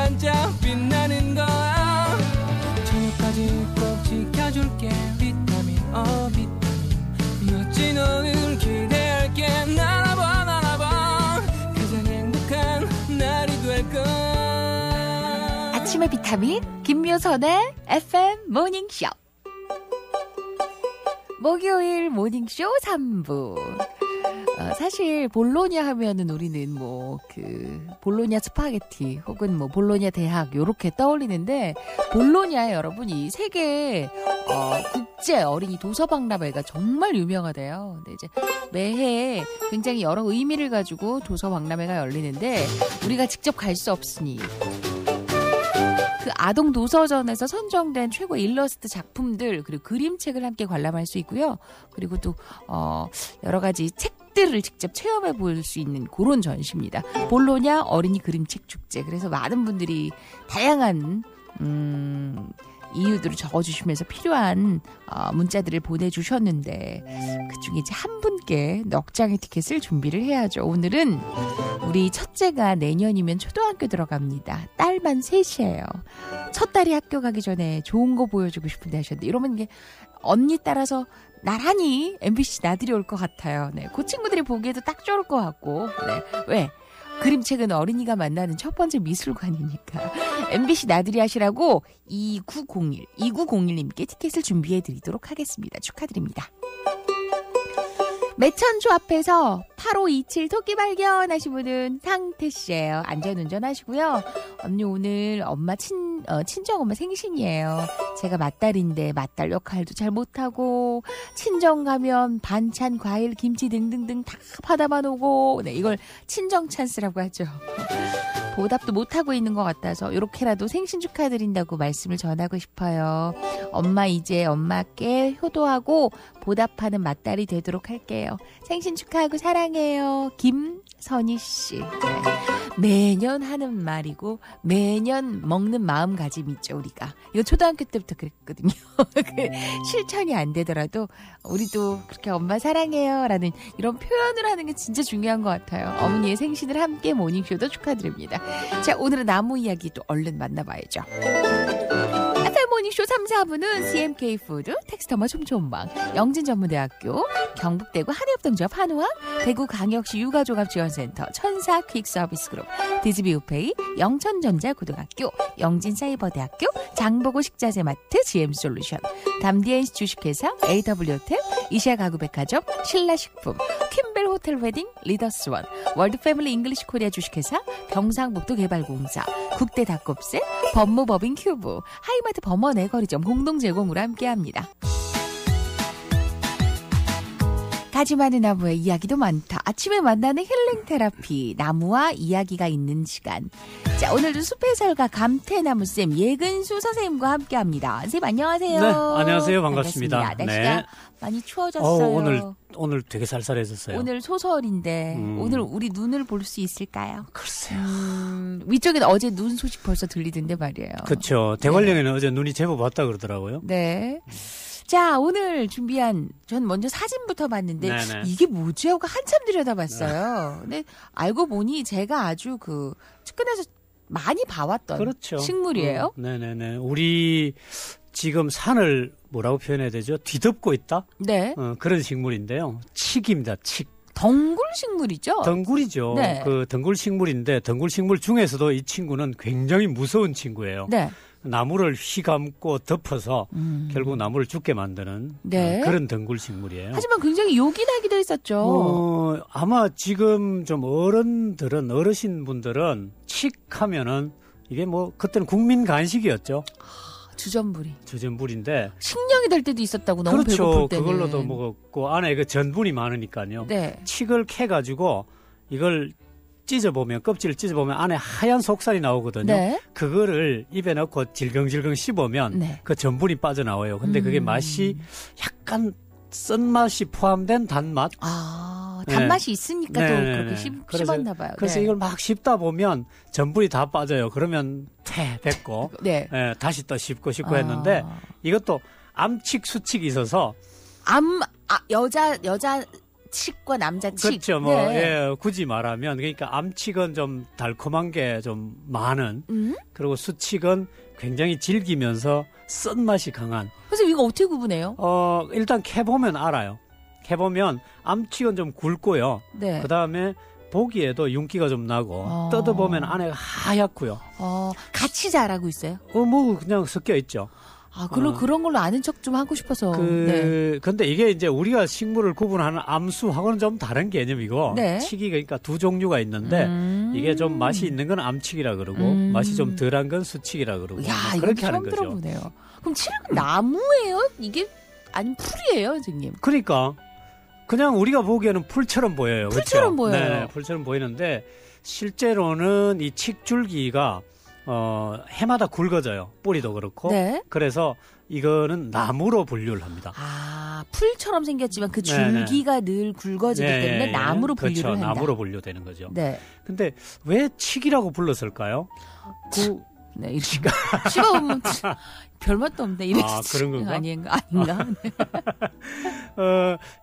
반짝 빛나는 거야. 저녁까지 꼭 지켜줄게. 비타민 비타민 멋진 오늘 기대할게. 날아봐 가장 행복한 날이 될 거야. 아침의 비타민 김묘선의 FM 모닝쇼. 목요일 모닝쇼 3부. 사실 볼로냐 하면은 우리는 볼로냐 스파게티 혹은 볼로냐 대학 요렇게 떠올리는데, 볼로냐에 여러분이 세계 국제 어린이 도서박람회가 정말 유명하대요. 근데 이제 매해 굉장히 여러 의미를 가지고 도서박람회가 열리는데, 우리가 직접 갈 수 없으니 그 아동 도서전에서 선정된 최고 일러스트 작품들 그리고 그림책을 함께 관람할 수 있고요. 그리고 또 여러 가지 책들을 직접 체험해 볼 수 있는 그런 전시입니다. 볼로냐 어린이 그림책 축제. 그래서 많은 분들이 다양한 이유들을 적어주시면서 필요한 문자들을 보내주셨는데, 그중에 이제 한 분께 넉 장의 티켓을 준비를 해야죠. 오늘은 우리 첫째가 내년이면 초등학교 들어갑니다. 딸만 셋이에요. 첫 딸이 학교 가기 전에 좋은 거 보여주고 싶은데 하셨는데, 이러면 이게 언니 따라서 나란히 MBC 나들이 올 것 같아요. 네, 그 친구들이 보기에도 딱 좋을 것 같고. 네, 왜? 그림책은 어린이가 만나는 첫 번째 미술관이니까. MBC 나들이 하시라고 2901님께 티켓을 준비해 드리도록 하겠습니다. 축하드립니다. 매천초 앞에서 8527 토끼 발견하신 분은 상태씨예요. 안전운전 하시고요. 언니 오늘 엄마 친정엄마 생신이에요. 제가 맏딸인데 맏딸 역할도 잘 못하고, 친정 가면 반찬, 과일, 김치 등등등 다 받아만 오고, 네, 이걸 친정 찬스라고 하죠. 보답도 못하고 있는 것 같아서 이렇게라도 생신 축하드린다고 말씀을 전하고 싶어요. 엄마 이제 엄마께 효도하고 보답하는 맏딸이 되도록 할게요. 생신 축하하고 사랑해요. 김선희씨. 매년 하는 말이고 매년 먹는 마음가짐 있죠, 우리가. 이거 초등학교 때부터 그랬거든요. 실천이 안 되더라도 우리도 그렇게 엄마 사랑해요 라는 이런 표현을 하는 게 진짜 중요한 것 같아요. 어머니의 생신을 함께 모닝쇼도 축하드립니다. 자, 오늘은 나무 이야기 또 얼른 만나봐야죠. 모닝쇼 3, 4부는 CMK푸드, 텍스터머 촘촘망, 영진전문대학교, 경북대구 한의업동조합 한우학, 대구광역시 육아종합지원센터, 천사 퀵서비스그룹, 디즈비우페이, 영천전자고등학교, 영진사이버대학교, 장보고 식자재마트, GM솔루션, 담디엔시 주식회사, AW호텔, 이시아가구백화점, 신라식품, 퀸벨 호텔 웨딩, 리더스원, 월드패밀리 잉글리시 코리아 주식회사, 경상북도 개발공사, 국대 닭곱새, 법무법인 큐브, 하이마트 범어 내거리점 공동 제공으로 함께합니다. 가지 많은 나무의 이야기도 많다. 아침에 만나는 힐링 테라피, 나무와 이야기가 있는 시간. 자, 오늘도 숲해설가 감태나무쌤 예근수 선생님과 함께합니다. 선생님 안녕하세요. 네, 안녕하세요. 반갑습니다. 날씨가 네. 많이 추워졌어요. 오늘 되게 쌀쌀해졌어요. 오늘 소설인데 오늘 우리 눈을 볼 수 있을까요? 글쎄요. 위쪽에는 어제 눈 소식 벌써 들리던데 말이에요. 그렇죠. 대관령에는 어제 눈이 제법 왔다 그러더라고요. 네. 자, 오늘 준비한, 전 먼저 사진부터 봤는데, 네네. 이게 뭐지 하고 한참 들여다봤어요. 근데 알고 보니 제가 아주 측근에서 많이 봐왔던 그렇죠. 식물이에요. 네네네. 우리 지금 산을 뭐라고 표현해야 되죠? 뒤덮고 있다? 네. 그런 식물인데요. 칡입니다. 칡. 덩굴 식물이죠? 덩굴이죠. 네. 그 덩굴 식물인데, 덩굴 식물 중에서도 이 친구는 굉장히 무서운 친구예요. 네. 나무를 휘감고 덮어서 결국 나무를 죽게 만드는 네. 그런 덩굴 식물이에요. 하지만 굉장히 요긴하기도 했었죠. 아마 지금 좀 어르신분들은 칡하면은 이게 그때는 국민 간식이었죠. 주전부리인데 식량이 될 때도 있었다고. 너무 그렇죠. 배고플 때는. 그걸로도 먹었고 안에 그 전분이 많으니까요. 네. 칡을 캐가지고 이걸 찢어보면, 껍질을 찢어보면 안에 하얀 속살이 나오거든요. 네. 그거를 입에 넣고 질겅질겅 씹으면 네. 그 전분이 빠져나와요. 근데 그게 맛이 약간 쓴맛이 포함된 단맛? 단맛이 네. 있으니까 또 그렇게 씹었나 봐요. 그래서 네. 이걸 막 씹다 보면 전분이 다 빠져요. 그러면 뱉고 네. 다시 또 씹고 했는데 이것도 암칙, 수칙이 있어서 여자 칡과 남자 칡. 그렇죠. 뭐 예, 굳이 말하면 그러니까 암칡은 좀 달콤한 게 좀 많은. 그리고 수칡은 굉장히 질기면서 쓴맛이 강한. 그래서 이거 어떻게 구분해요? 일단 캐보면 알아요. 캐보면 암칡은 좀 굵고요. 네. 그다음에 보기에도 윤기가 좀 나고 뜯어보면 안에가 하얗고요. 같이 자라고 있어요? 뭐 그냥 섞여 있죠. 그럼 그런 걸로 아는 척 좀 하고 싶어서. 근데 이게 이제 우리가 식물을 구분하는 암수하고는 좀 다른 개념이고, 네. 칡이 그러니까 두 종류가 있는데, 이게 좀 맛이 있는 건 암칡이라 그러고, 맛이 좀 덜한 건 수칡이라 그러고, 야, 그렇게 이거 하는 처음 거죠. 들어보네요. 그럼 칡은 나무예요? 이게 아니 풀이에요, 선생님? 그러니까 그냥 우리가 보기에는 풀처럼 보여요. 풀처럼 그렇죠? 보여요. 네, 풀처럼 보이는데 실제로는 이 칡줄기가 해마다 굵어져요. 뿌리도 그렇고. 네. 그래서 이거는 나무로 분류를 합니다. 풀처럼 생겼지만 그 줄기가 늘 굵어지기 때문에 나무로 분류를 그렇죠. 한다. 나무로 분류되는 거죠. 네. 근데 왜 칡이라고 불렀을까요? 네, 이거 씹어보면 별맛도 없네. 그런 건가? 아닌가? 네.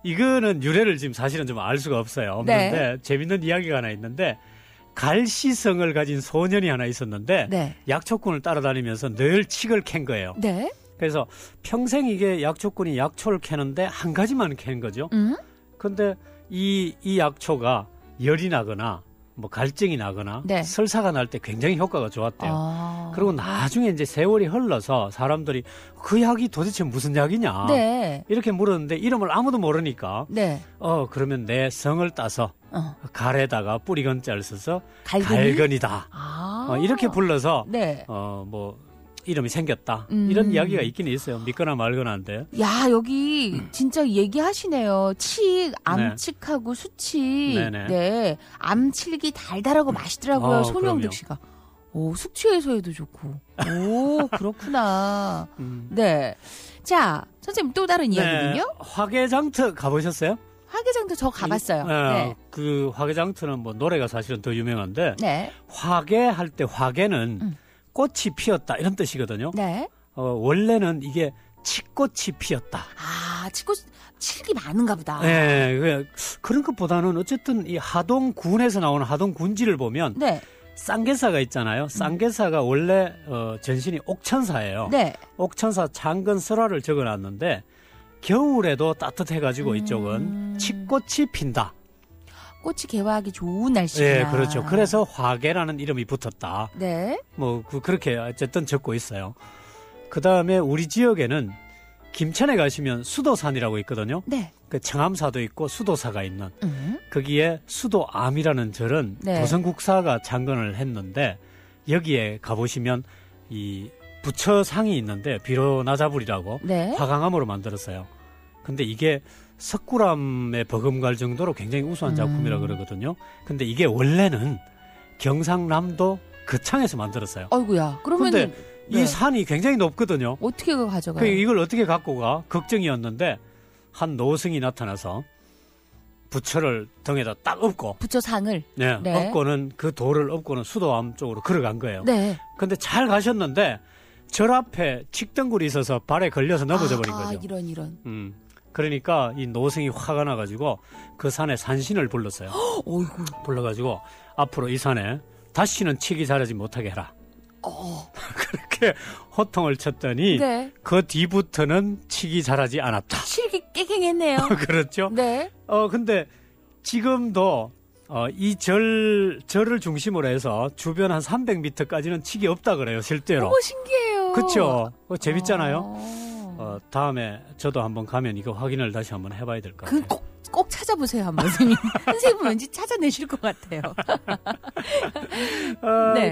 이거는 유래를 지금 사실은 좀 알 수가 없어요. 없는데 재밌는 이야기가 하나 있는데 갈시성을 가진 소년이 하나 있었는데 약초꾼을 따라다니면서 늘 칡을 캔 거예요. 네. 그래서 평생 이게 약초꾼이 약초를 캐는데 한 가지만 캐는 거죠. 근데 이 약초가 열이 나거나 뭐 갈증이 나거나 설사가 날 때 굉장히 효과가 좋았대요. 그리고 나중에 이제 세월이 흘러서 사람들이 그 약이 도대체 무슨 약이냐 이렇게 물었는데 이름을 아무도 모르니까 그러면 내 성을 따서 갈에다가 뿌리건자를 써서 갈건이다 이렇게 불러서 뭐 이름이 생겼다. 이런 이야기가 있긴 있어요. 믿거나 말거나 한데. 야, 여기 진짜 얘기하시네요. 칡, 암칡하고 수칡. 네. 암칡이 달달하고 맛있더라고요. 손영득 씨가. 숙취 해소에도 좋고. 그렇구나. 네. 자, 선생님 또 다른 이야기는요? 화개장터 가보셨어요? 화개장터 저 가봤어요. 그 화개장터는 뭐 노래가 사실은 더 유명한데. 화개 할 때 화개는 꽃이 피었다 이런 뜻이거든요. 원래는 이게 칡꽃이 피었다. 칡이 많은가 보다. 네, 그런 것보다는 어쨌든 이 하동군에서 나오는 하동군지를 보면 쌍개사가 있잖아요. 쌍개사가 원래 전신이 옥천사예요. 옥천사 창건 설화를 적어놨는데 겨울에도 따뜻해가지고 이쪽은 칡꽃이 핀다. 꽃이 개화하기 좋은 날씨구나. 네, 그렇죠. 그래서 화개라는 이름이 붙었다. 네. 뭐 그렇게 어쨌든 적고 있어요. 그 다음에 우리 지역에는 김천에 가시면 수도산이라고 있거든요. 그 청암사도 있고 수도사가 있는 거기에 수도암이라는 절은 도성국사가 창건을 했는데 여기에 가보시면 이 부처상이 있는데 비로나자불이라고 화강암으로 만들었어요. 근데 이게 석굴암에 버금갈 정도로 굉장히 우수한 작품이라 그러거든요. 근데 이게 원래는 경상남도 거창에서 만들었어요. 아이고야. 그러면 근데 이 산이 굉장히 높거든요. 어떻게 가져가요? 이걸 어떻게 갖고 가? 걱정이었는데 한 노승이 나타나서 부처를 등에다 딱 엎고 부처상을 엎고는 그 돌을 엎고는 수도암 쪽으로 걸어간 거예요. 근데 잘 가셨는데 절 앞에 칡덩굴이 있어서 발에 걸려서 넘어져 버린 거죠. 이런. 그러니까 이 노승이 화가 나가지고 그 산에 산신을 불렀어요. 불러가지고 앞으로 이 산에 다시는 칡이 자라지 못하게 해라. 그렇게 호통을 쳤더니 그 뒤부터는 칡이 자라지 않았다. 칡이 깨갱했네요. 그렇죠. 근데 지금도 이 절을 중심으로 해서 주변 한 300m까지는 칙이 없다 그래요, 실제로. 신기해요. 그렇죠. 재밌잖아요. 다음에 저도 한번 가면 이거 확인을 다시 한번 해봐야 될 것 같아요. 꼭 찾아보세요, 한번 선생님. 선생님은 왠지 찾아내실 것 같아요.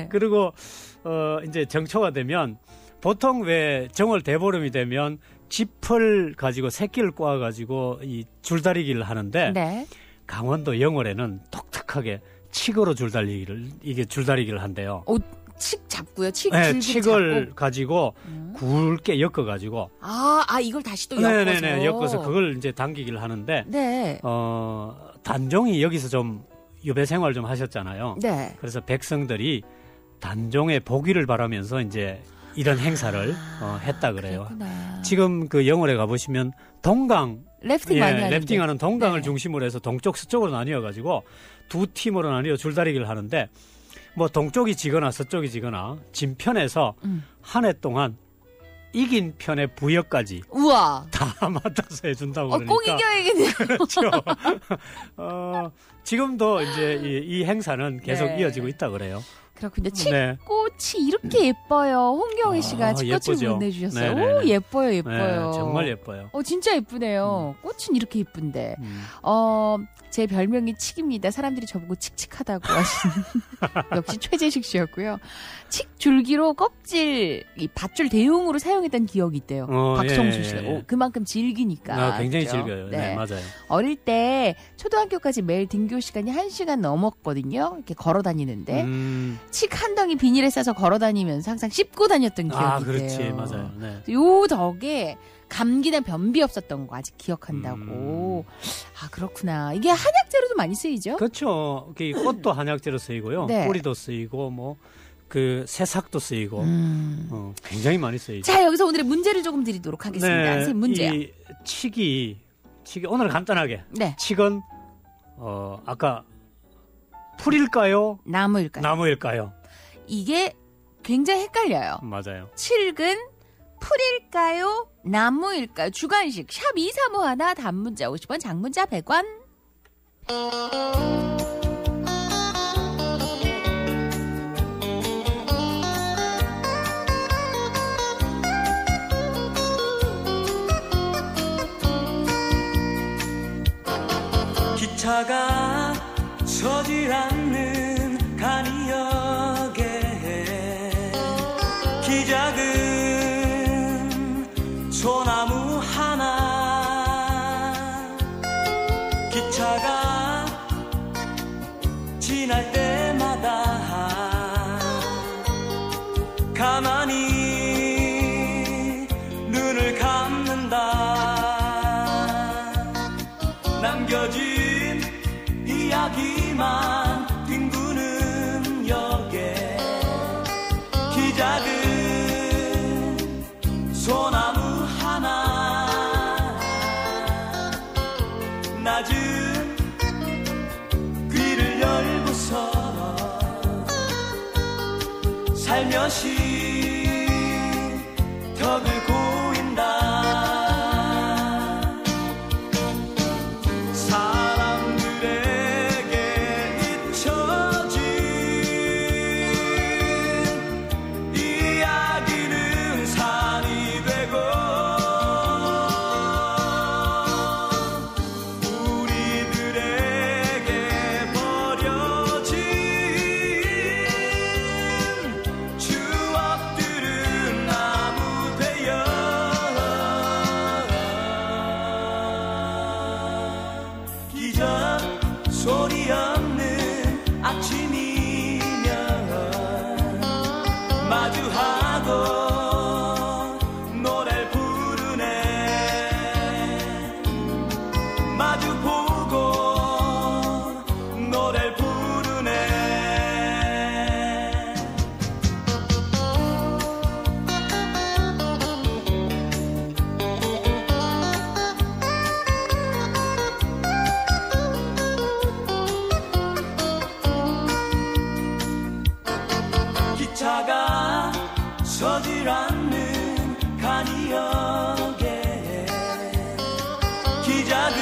그리고 이제 정초가 되면 보통 왜 정월 대보름이 되면 짚을 가지고 새끼를 꼬아가지고 이 줄다리기를 하는데 강원도 영월에는 독특하게 칡으로 줄다리기를 한대요. 칡 잡고요. 칡을 잡고. 가지고 굵게 엮어가지고. 이걸 다시 또 엮어서. 엮어서 그걸 이제 당기기를 하는데. 단종이 여기서 좀 유배 생활 좀 하셨잖아요. 그래서 백성들이 단종의 복위를 바라면서 이제 이런 행사를 했다 그래요. 그렇구나. 지금 그 영월에 가보시면 동강 래프팅 많이 하는데. 래프팅하는 동강을 네. 중심으로 해서 동쪽 서쪽으로 나뉘어가지고 두 팀으로 나뉘어 줄다리기를 하는데 뭐 동쪽이 지거나 서쪽이 지거나 진 편에서 한 해 동안 이긴 편의 부여까지 우와. 다 맡아서 해준다고 그러니까. 꼭 이겨야겠네요. 그렇죠. 지금도 이제 이 행사는 계속 네. 이어지고 있다 그래요. 그렇군요. 네. 칡꽃이 이렇게 예뻐요. 홍경희 씨가 칡꽃을 예쁘죠. 보내주셨어요. 네네네. 오, 예뻐요, 예뻐요. 네, 정말 예뻐요. 진짜 예쁘네요. 꽃은 이렇게 예쁜데. 제 별명이 칡입니다. 사람들이 저보고 칙칙하다고 하시는 역시 최재식 씨였고요. 칡 줄기로 껍질, 이 밧줄 대용으로 사용했던 기억이 있대요. 박성수 씨가. 그만큼 질기니까. 굉장히 그렇죠? 질겨요. 네. 네, 맞아요. 어릴 때 초등학교까지 매일 등교 시간이 1시간 넘었거든요. 이렇게 걸어 다니는데. 칡 한 덩이 비닐에 싸서 걸어 다니면서 항상 씹고 다녔던 기억이 있대요. 그렇지. 맞아요. 네. 요 덕에 감기나 변비 없었던 거 아직 기억한다고. 그렇구나. 이게 한약재로도 많이 쓰이죠? 그렇죠. 꽃도 한약재로 쓰이고요. 네. 뿌리도 쓰이고 뭐 그 새싹도 쓰이고 굉장히 많이 쓰이죠. 자, 여기서 오늘의 문제를 조금 드리도록 하겠습니다. 네, 선생님 문제요. 이 칡이 오늘 간단하게. 네. 칡은 아까 풀일까요? 나무일까요? 이게 굉장히 헷갈려요. 맞아요. 칡은 풀일까요? 나무일까요? 주관식 샵 2351 단문자 50원 장문자 100원. 기차가 서질 않는 간이역에 기작은 소나무 하나 기차가 지날 때마다 가만히 눈을 감는다 남겨진 이야기만 뒹구는 역에 기작은 소나무 하나 낮은 귀를 열고서 살며시 턱을 고인다 소리 없는 아침이면 마주하고 노래를 부르네 마주보고 노래를 부르네 기차가 서질 않는 간이역에 기작은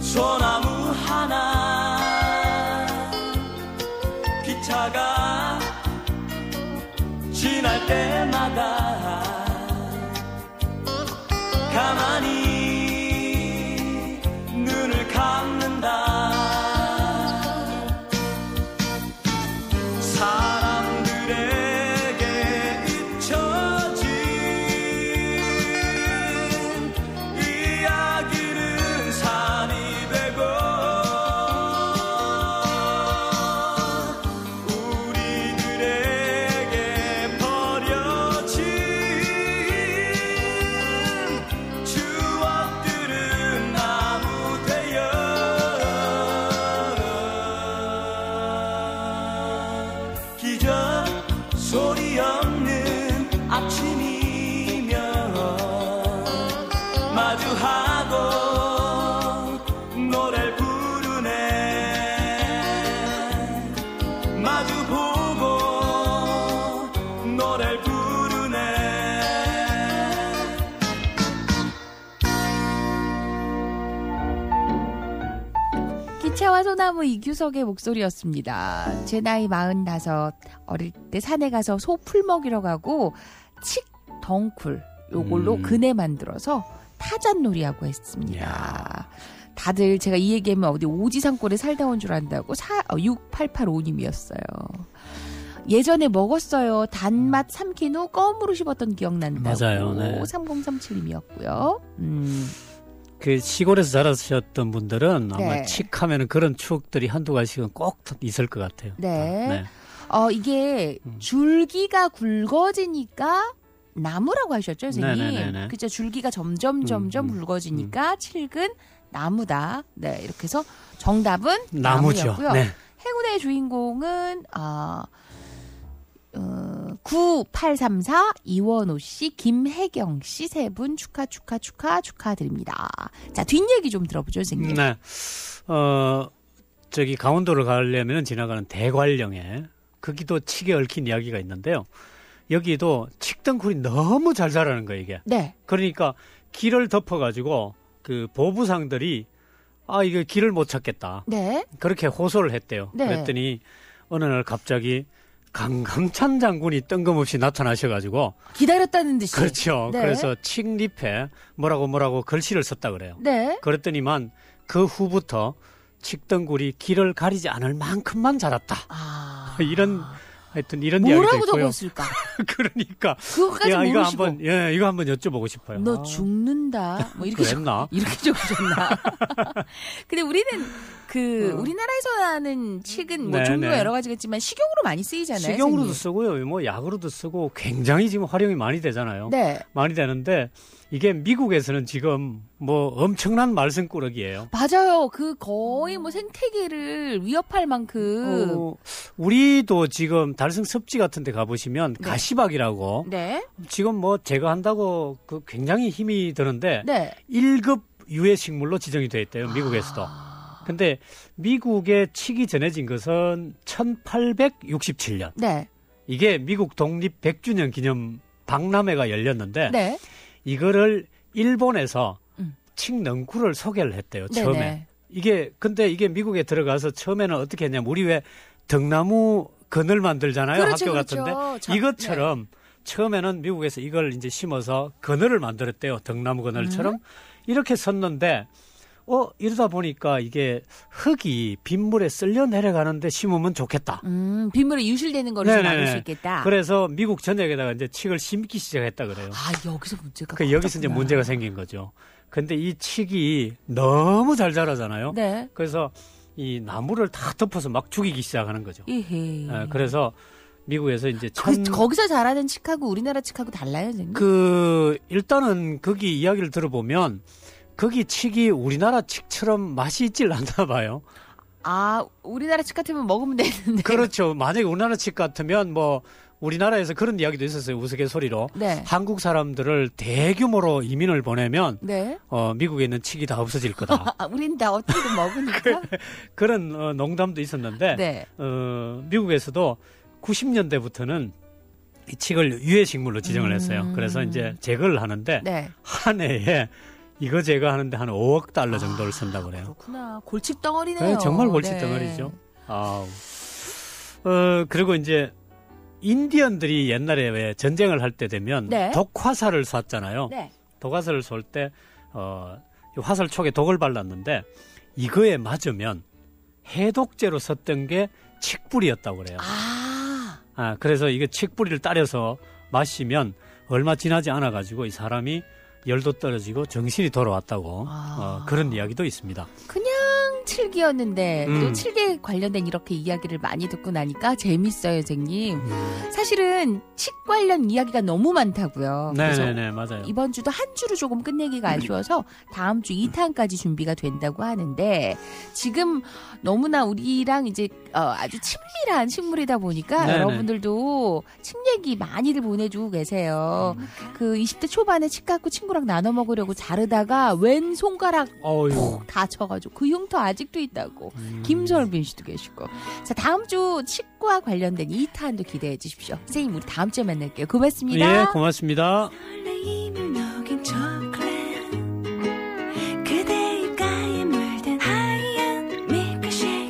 소나무 하나 기차가 지날 때마다 가만히 눈을 감는다 사람들에게 잊혀진 이야기는 산이 되고 우리들에게 버려진 추억들은 나무 되어 기적 소리 없는 아침이면 소나무 이규석의 목소리였습니다. 제 나이 45, 어릴 때 산에 가서 소 풀 먹이러 가고 칡 덩쿨 요걸로 그네 만들어서 타잔놀이하고 했습니다. 야. 다들 제가 이 얘기하면 어디 오지산골에 살다 온 줄 안다고 6885님이었어요. 예전에 먹었어요. 단맛 삼킨 후 껌으로 씹었던 기억난다고. 맞아요. 네. 3037님이었고요. 그 시골에서 자라셨던 분들은 아마 네. 칡하면은 그런 추억들이 한두 가지씩은 꼭 있을 것 같아요. 네. 네. 이게 줄기가 굵어지니까 나무라고 하셨죠, 선생님? 네네네네. 그죠? 줄기가 점점 굵어지니까 칡은 나무다. 네, 이렇게 해서 정답은 나무죠. 나무였고요. 네. 행운의 주인공은 9834 이원호 씨, 김혜경 씨 세 분 축하드립니다. 자, 뒷얘기 좀 들어보죠, 선생님. 네. 저기 강원도를 가려면 지나가는 대관령에 거기도 칡에 얽힌 이야기가 있는데요. 여기도 칡덩쿨이 너무 잘 자라는 거예요, 이게. 네. 그러니까 길을 덮어가지고 그 보부상들이 이거 길을 못 찾겠다. 네. 그렇게 호소를 했대요. 네. 그랬더니 어느 날 갑자기 강감찬 장군이 뜬금없이 나타나셔가지고 기다렸다는 듯이. 그렇죠. 네. 그래서 칡잎에 뭐라고 글씨를 썼다 그래요. 네. 그랬더니만 그 후부터 칡덩굴이 길을 가리지 않을 만큼만 자랐다. 이런 하여튼 이런 이야기도 뭐라고 있고요. 적었을까? 그러니까 그거까지 모르시고. 이거 한번 여쭤보고 싶어요. 너 죽는다. 뭐 이렇게 그랬나? 이렇게 적으셨나? 근데 우리는 우리나라에서 나는 칡은 뭐 종류가 여러 가지겠지만 식용으로 많이 쓰이잖아요. 식용으로도 선생님. 쓰고요. 뭐 약으로도 쓰고 굉장히 지금 활용이 많이 되잖아요. 네. 많이 되는데 이게 미국에서는 지금 뭐 엄청난 말썽꾸러기예요. 맞아요. 그 거의 뭐 생태계를 위협할 만큼. 우리도 지금 달성 섭지 같은 데 가보시면 네. 가시박이라고 네. 지금 뭐 제거한다고 그 굉장히 힘이 드는데 네. 1급 유해식물로 지정이 돼 있대요. 미국에서도. 근데 미국에 칡이 전해진 것은 1867년. 네. 이게 미국 독립 100주년 기념 박람회가 열렸는데 네. 이거를 일본에서 칡넝쿨을 소개를 했대요. 처음에. 네네. 근데 이게 미국에 들어가서 처음에는 어떻게 했냐면 우리 왜 등나무 그늘 만들잖아요. 그렇죠, 학교 그렇죠. 같은데 이것처럼 처음에는 미국에서 이걸 이제 심어서 그늘을 만들었대요. 등나무 그늘처럼 이렇게 섰는데 이러다 보니까 이게 흙이 빗물에 쓸려 내려가는데 심으면 좋겠다. 빗물에 유실되는 거를 좀 막을 수 있겠다. 그래서 미국 전역에다가 이제 칡을 심기 시작했다 그래요. 여기서 문제가 여기서 이제 문제가 생긴 거죠. 근데 이 칡이 너무 잘 자라잖아요. 네. 그래서 이 나무를 다 덮어서 막 죽이기 시작하는 거죠. 그래서 미국에서 이제 거기서 자라는 칡하고 우리나라 칡하고 달라요, 선생님? 일단은 거기 이야기를 들어보면 거기 칡이 우리나라 칡처럼 맛이 있질 않나 봐요. 우리나라 칡 같으면 먹으면 되는데. 그렇죠. 만약에 우리나라 칡 같으면 뭐 우리나라에서 그런 이야기도 있었어요. 우스갯소리로. 네. 한국 사람들을 대규모로 이민을 보내면 네. 미국에 있는 칡이 다 없어질 거다. 우린 다 어떻게든 먹으니까. 그런 농담도 있었는데 네. 미국에서도 90년대부터는 이 칡을 유해식물로 지정을 했어요. 그래서 이제 제거를 하는데 네. 한 해에 이거 제거하는데 한 5억 달러 정도를 쓴다고 그래요. 그렇구나. 골칫 덩어리네요. 정말 골칫 덩어리죠. 그리고 이제 인디언들이 옛날에 왜 전쟁을 할 때 되면 네. 독화살을 쐈잖아요. 네. 독화살을 쏠 때 화살 촉에 독을 발랐는데 이거에 맞으면 해독제로 썼던 게 칡뿌리였다고 그래요. 그래서 이게 칡뿌리를 따려서 마시면 얼마 지나지 않아 가지고 이 사람이 열도 떨어지고 정신이 돌아왔다고 그런 이야기도 있습니다. 그냥 칠기였는데 또 칠기에 관련된 이렇게 이야기를 많이 듣고 나니까 재밌어요, 선생님. 사실은 칡 관련 이야기가 너무 많다고요. 네네네, 맞아요. 이번 주도 한 주로 조금 끝내기가 아쉬워서 다음 주 2탄까지 준비가 된다고 하는데 지금 너무나 우리랑 이제 아주 친밀한 식물이다 보니까 네네. 여러분들도 칡 얘기 많이들 보내주고 계세요. 그 20대 초반에 칡 갖고 친구랑 나눠 먹으려고 자르다가 왼 손가락 푹 다쳐가지고 그 흉터 아직도 있다고. 김설빈 씨도 계시고. 자, 다음 주 칡과 관련된 2탄도 기대해 주십시오. 선생님, 우리 다음 주에 만날게요. 고맙습니다. 예, 고맙습니다. 설레임을 녹인 초콜릿 그대 입가에 물든 하얀 밀크쉐이크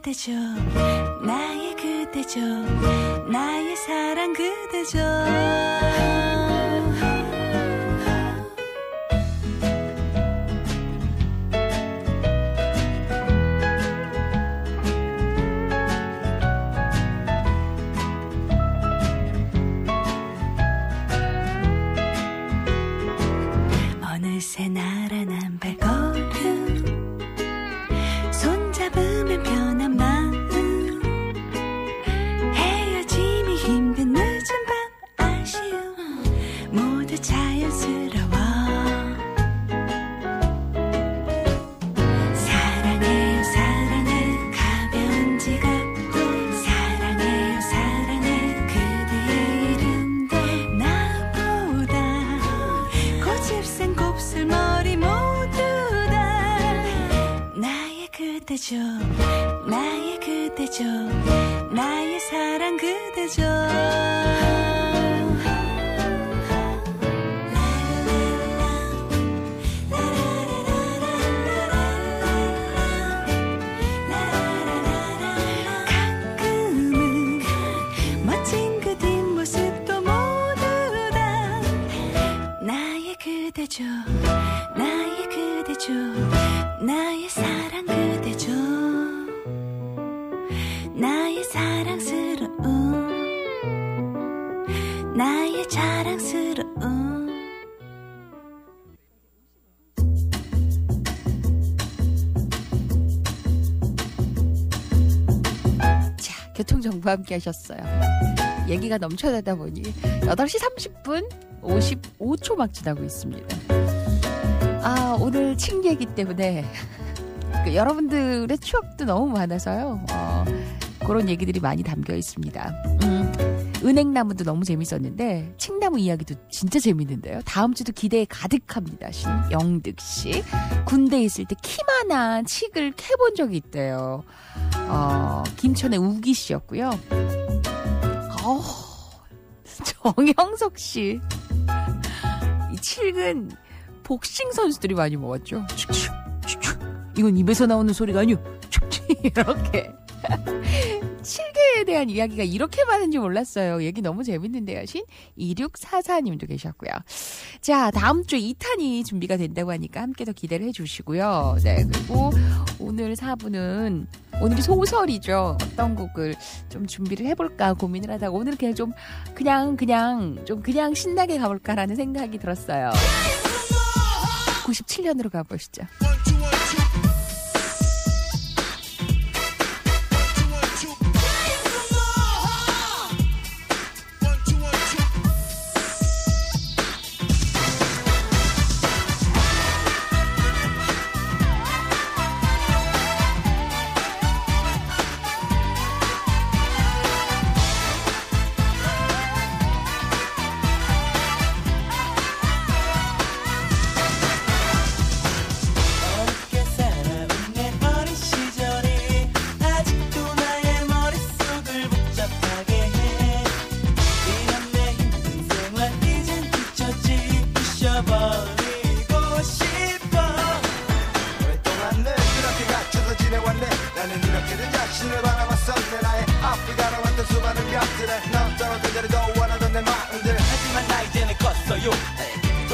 그대죠 나의 그대죠 나의 사랑 그대죠 어느새 나란한 발걸음 손잡으면 편한 마음 헤어짐이 힘든 늦은 밤 아쉬움 모두 자연스러워 사랑해요 사랑해 가벼운 지갑도 사랑해요 사랑해 그대의 이름도 나보다 고집센 곱슬머리 모두 다 나의 그대죠 나의 그대죠 나의 사랑 그대죠 가끔은 멋진 그 뒷모습도 모두 다 나의 그대죠 나의 그대죠 나의 사랑 그대죠 나의 사랑스러움 나의 자랑스러움 자, 교통정보 함께 하셨어요. 얘기가 넘쳐나다 보니 8시 30분 55초 막 지나고 있습니다. 아, 오늘 책 얘기 때문에 여러분들의 추억도 너무 많아서요. 그런 얘기들이 많이 담겨 있습니다. 은행나무도 너무 재밌었는데 칡나무 이야기도 진짜 재밌는데요. 다음 주도 기대에 가득합니다. 신영득 씨. 군대에 있을 때 키만한 칡을 캐본 적이 있대요. 김천의 우기 씨였고요. 정영석 씨. 이 칡은 복싱 선수들이 많이 먹었죠. 이건 입에서 나오는 소리가 아니요. 이렇게. 칠개에 대한 이야기가 이렇게 많은지 몰랐어요. 얘기 너무 재밌는데요. 신 2644님도 계셨고요. 자, 다음 주에 2탄이 준비가 된다고 하니까 함께 더 기대를 해주시고요. 네, 그리고 오늘 4부는 오늘이 소설이죠. 어떤 곡을 좀 준비를 해볼까 고민을 하다가 오늘 그냥 신나게 가볼까라는 생각이 들었어요. 97년으로 가보시죠.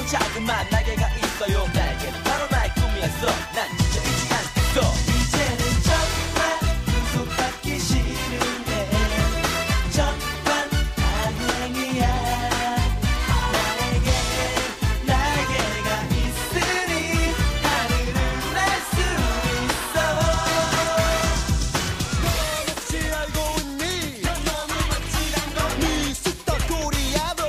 자그마한 날개가 있어요. 날개는 바로 나의 꿈이었어. 난 진짜 잊지 않겠어. 이제는 정말 눈속받기 싫은데 정말 다행이야. 나에게 날개가 있으니 하늘을 날 수 있어. 너 혹시 알고 있니? 넌 너무 멋지단 걸. 네 쑥떡 코리아도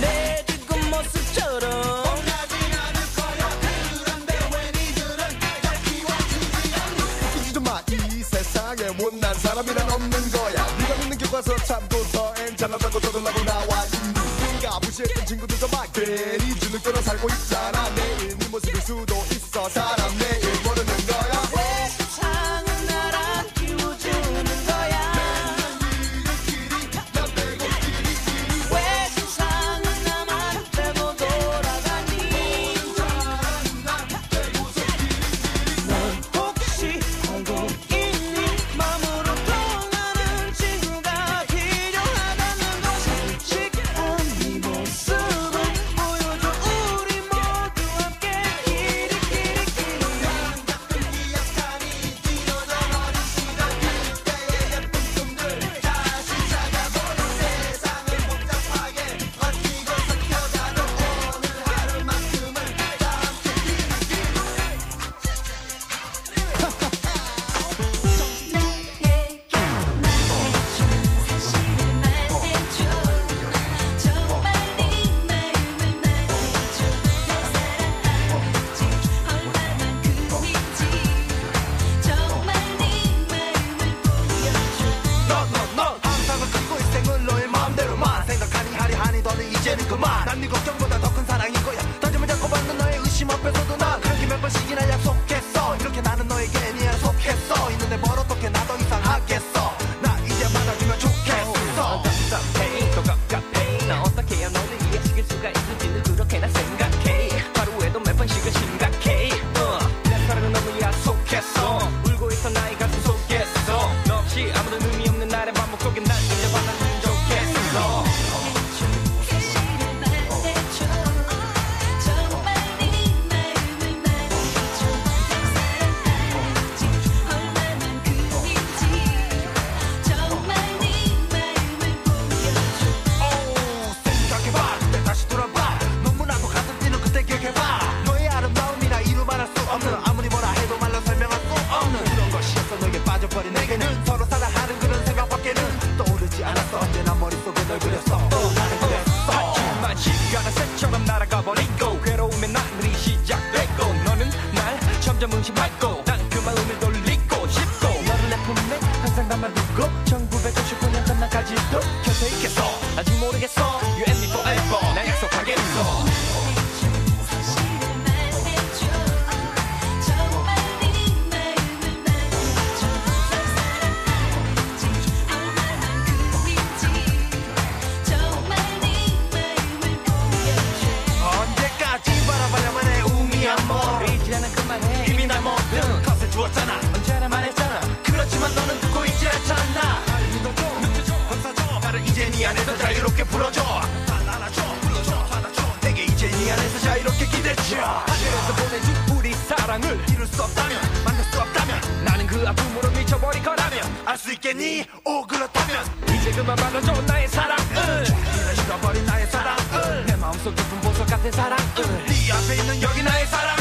내 지금 모습처럼 원하진 않을 거야. 그런데 왜 니들은 날 키워주지 않니? 웃기지도 마. 이 세상에 못난 사람이란 없는 거야. 네가 믿는 교과서 참고 서엔 잘났다고 떠들라고 나와 있니? 네가 무시했던 친구들도 막 괜히 주눅 들어 살고 있잖아. 내일 네 모습일 수도 있어. 사람 내일 모르는 거야. 왜 세상은 날 안 키워주는 거야? 왜 세상은 나만 빼고 돌아가니? 넌 혹시 알고 점점 의심하고 난 그 마음을 돌리고 싶고 너를 내 품에 항상 담아두고 1999년 전날까지도 곁에 있겠어 아직 모르겠어 You and me forever 나 약속하겠어 언제나 말했잖아 그렇지만 너는 듣고 있지 않잖아 믿어줘 느껴줘 감싸줘 나를 이제 네 안에서 자유롭게 불어줘 안아줘 불러줘 받아줘 내게 이제 네 안에서 자유롭게 기대줘 하늘에서 보내준 우리 사랑을 이룰 수 없다면 만날 수 없다면 나는 그 아픔으로 미쳐버릴 거라면 알 수 있겠니? 오 그렇다면 이제 그만 받아줘 나의 사랑을 네가 싫어버린 나의 사랑을 내 마음속 깊은 보석 같은 사랑을 네 앞에 있는 여기 나의 사랑을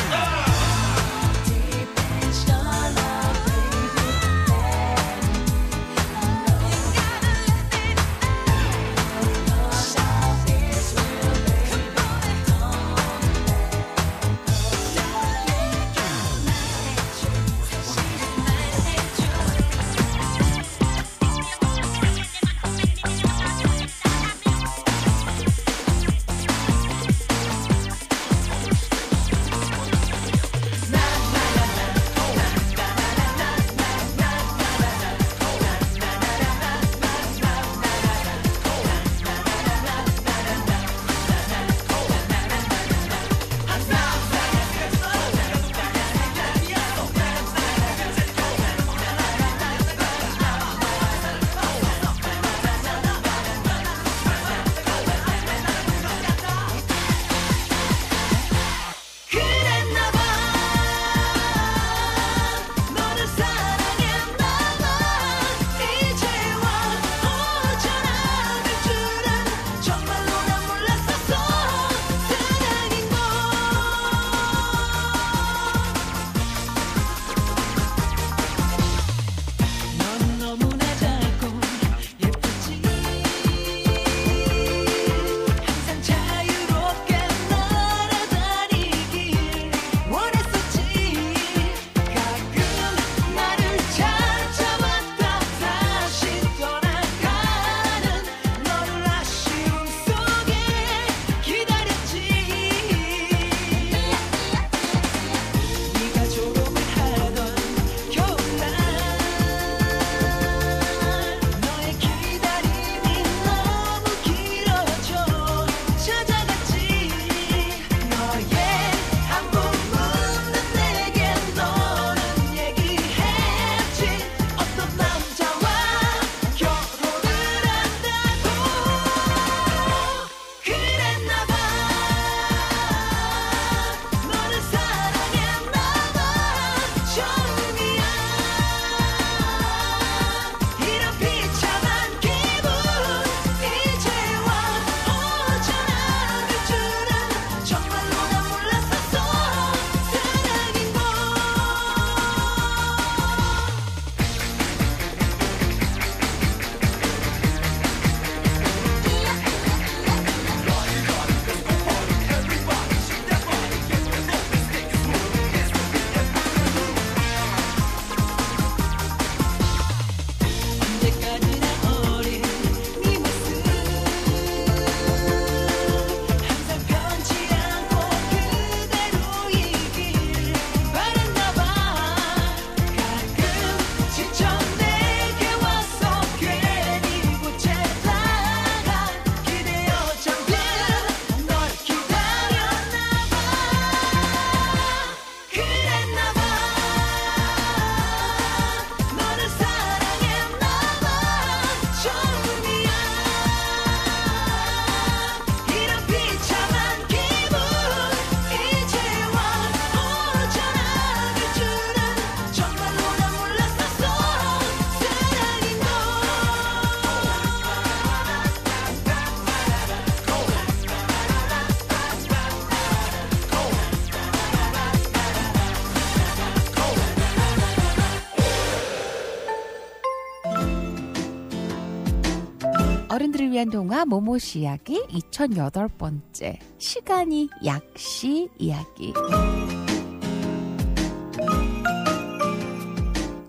어른들을 위한 동화 모모씨 이야기 2008번째 시간이 약시 이야기.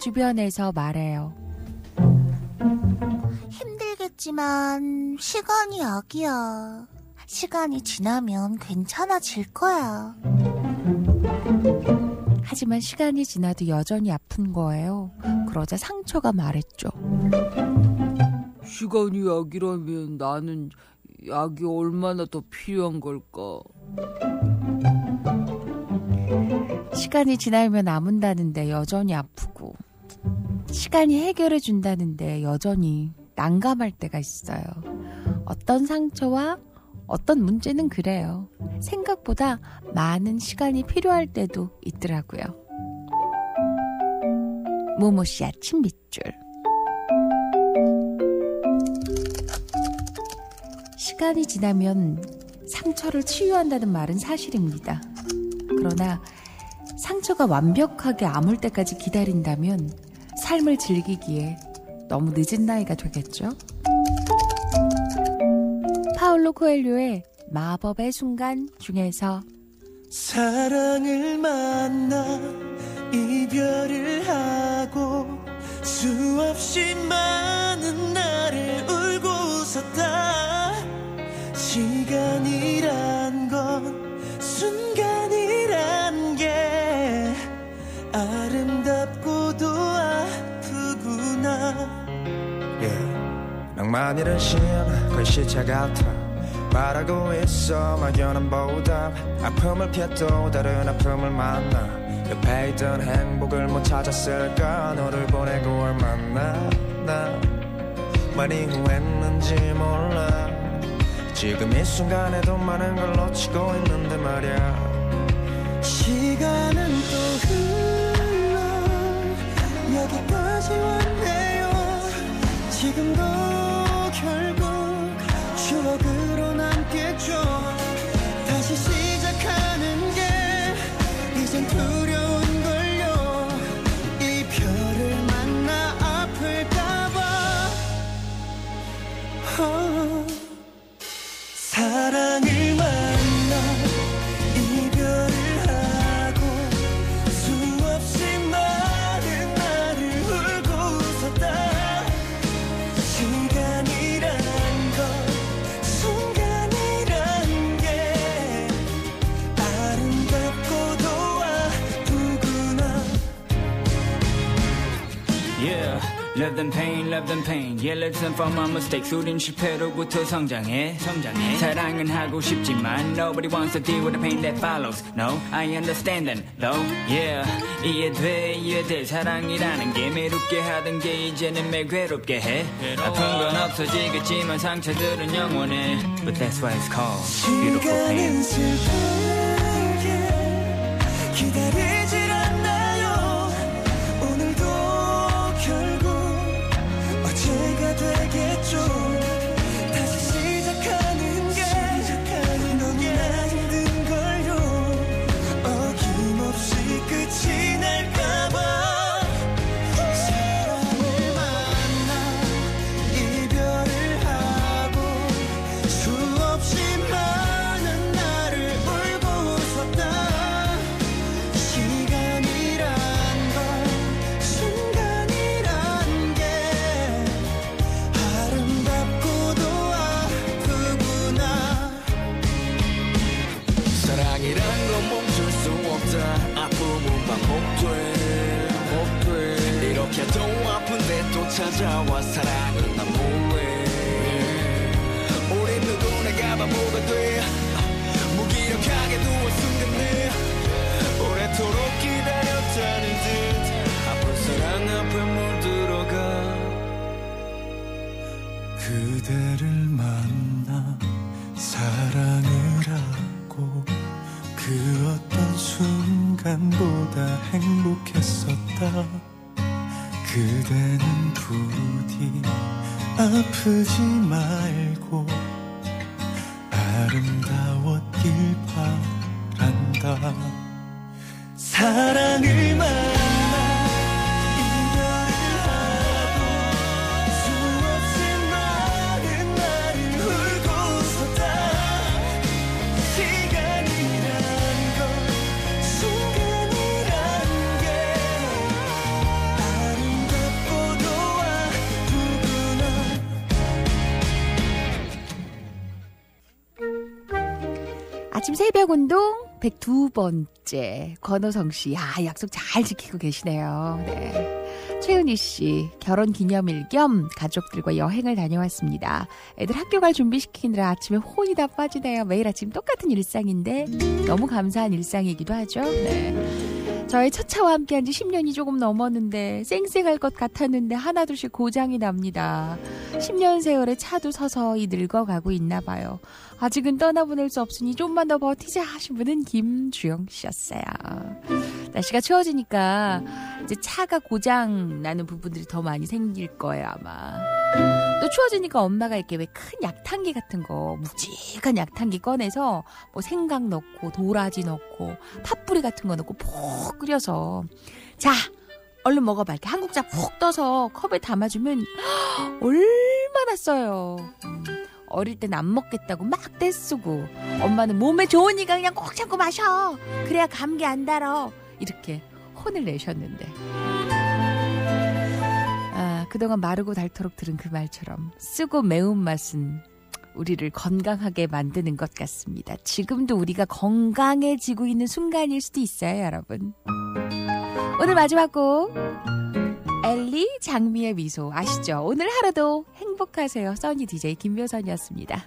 주변에서 말해요. 힘들겠지만 시간이 약이야. 시간이 지나면 괜찮아질 거야. 하지만 시간이 지나도 여전히 아픈 거예요. 그러자 상처가 말했죠. 시간이 약이라면 나는 약이 얼마나 더 필요한 걸까? 시간이 지나면 아문다는데 여전히 아프고, 시간이 해결해 준다는데 여전히 난감할 때가 있어요. 어떤 상처와 어떤 문제는 그래요. 생각보다 많은 시간이 필요할 때도 있더라고요. 모모씨 아침 밑줄. 시간이 지나면 상처를 치유한다는 말은 사실입니다. 그러나 상처가 완벽하게 아물 때까지 기다린다면 삶을 즐기기에 너무 늦은 나이가 되겠죠? 파울로 코엘료의 마법의 순간 중에서 사랑을 만나 이별을 하고 수없이 많은 날을 울고 웃었다. 시간이란 건 순간이란 게 아름답고도 아프구나. 낭만이란 신 글씨체 같아. 말하고 있어 막연한 보답. 아픔을 피해도 다른 아픔을 만나. 옆에 있던 행복을 못 찾았을까. 너를 보내고 얼마나 나 많이 후회했는지 몰라. 지금 이 순간에도 많은 걸 놓치고 있는데 말야. 시간은 또 흘러 여기까지 왔네요. 지금도 결국 추억으로 남겠죠. 다시 시작하는 게 이젠 두려운걸요. 이별을 만나 아플까봐. 사랑을 만나 이별을 하고 수없이 많은 날을 울고 웃었다. 시간이란 건 순간이란 게 아름답고도 아프구나. Yeah. Love them pain, love them pain. Yeah, lesson from our mistakes. 우린 실패로부터 성장해. 사랑은 하고 싶지만 nobody wants to deal with the pain that follows. No, I understand them, though. Yeah, 이해돼. 사랑이라는 게 매롭게 하던 게 이제는 매 괴롭게 해. 아픈 건 없어지겠지만 상처들은 영원해. But that's why it's called beautiful pain. 시간은 슬프게 기다리질 않나요. 오늘도 결국 어제가 되겠죠. 다시 시작하는 게 너무나 힘든걸요. 어김없이 끝이 날까봐. 사랑을 만나 이별을 하고 수없이 많은 날을 울고 웃었다. 시간이란 건 순간이란 게 아름답고도 아프구나. 사랑이란 건 멈출 수 없다. 아픔은 반복돼. 이렇게 또 아픈데 또 찾아와. 사랑은 난 몰래. 우린 누구나 바보가 돼. 무기력하게 누워 숨겼네. 오래도록 기다렸다는 듯 아픈 사랑 앞에 물들어가. 그대를 만나 사랑을 하고 그 어떤 순간보다 행복했었다. 그대는 부디 아프지 말고 아름다웠길 바란다. 사랑을 만나 이별을 하고 수없이 많은 날을 울고 웃었다. 시간이란 건 순간이란 게 아름답고도 아침 새벽 운동 102번째 권호성 씨. 약속 잘 지키고 계시네요. 네. 최은희 씨, 결혼 기념일 겸 가족들과 여행을 다녀왔습니다. 애들 학교 갈 준비시키느라 아침에 혼이 다 빠지네요. 매일 아침 똑같은 일상인데 너무 감사한 일상이기도 하죠. 네. 저의 첫 차와 함께한 지 10년이 조금 넘었는데 쌩쌩할 것 같았는데 하나둘씩 고장이 납니다. 10년 세월에 차도 서서히 늙어가고 있나 봐요. 아직은 떠나보낼 수 없으니 좀만 더 버티자 하신 분은 김주영 씨였어요. 날씨가 추워지니까 이제 차가 고장 나는 부분들이 더 많이 생길 거예요, 아마. 또 추워지니까 엄마가 이렇게 왜 큰 약탕기 같은 거, 묵직한 약탕기 꺼내서 뭐 생강 넣고 도라지 넣고 팥뿌리 같은 거 넣고 푹 끓여서 자, 얼른 먹어봐. 이렇게 한 국자 푹 떠서 컵에 담아주면 얼마나 써요. 어릴 땐 안 먹겠다고 막 떼쓰고 엄마는 몸에 좋으니까 그냥 꼭 참고 마셔. 그래야 감기 안 달아. 이렇게 혼을 내셨는데 그동안 마르고 닳도록 들은 그 말처럼 쓰고 매운맛은 우리를 건강하게 만드는 것 같습니다. 지금도 우리가 건강해지고 있는 순간일 수도 있어요, 여러분. 오늘 마지막 곡 엘리 장미의 미소 아시죠? 오늘 하루도 행복하세요. 써니 DJ 김묘선이었습니다.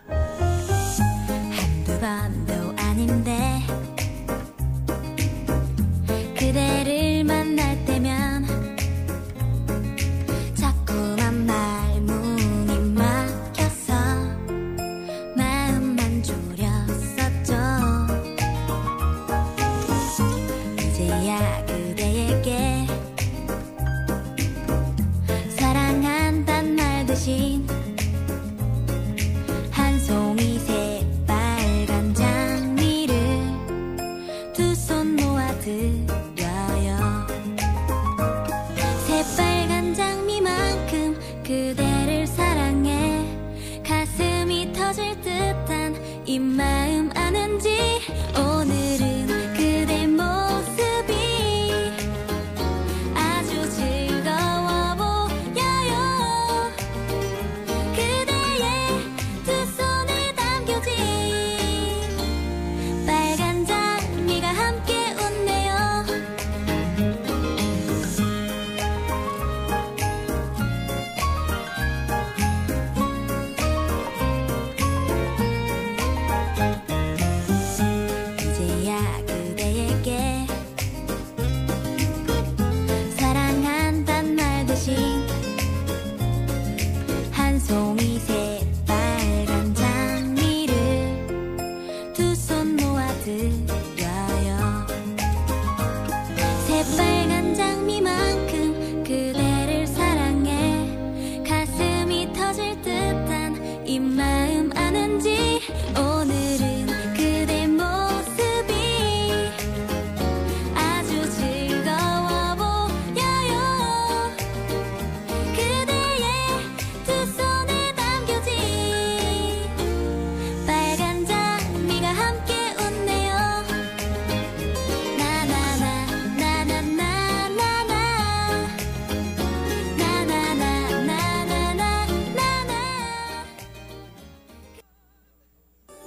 한두 번도 아닌데 그대를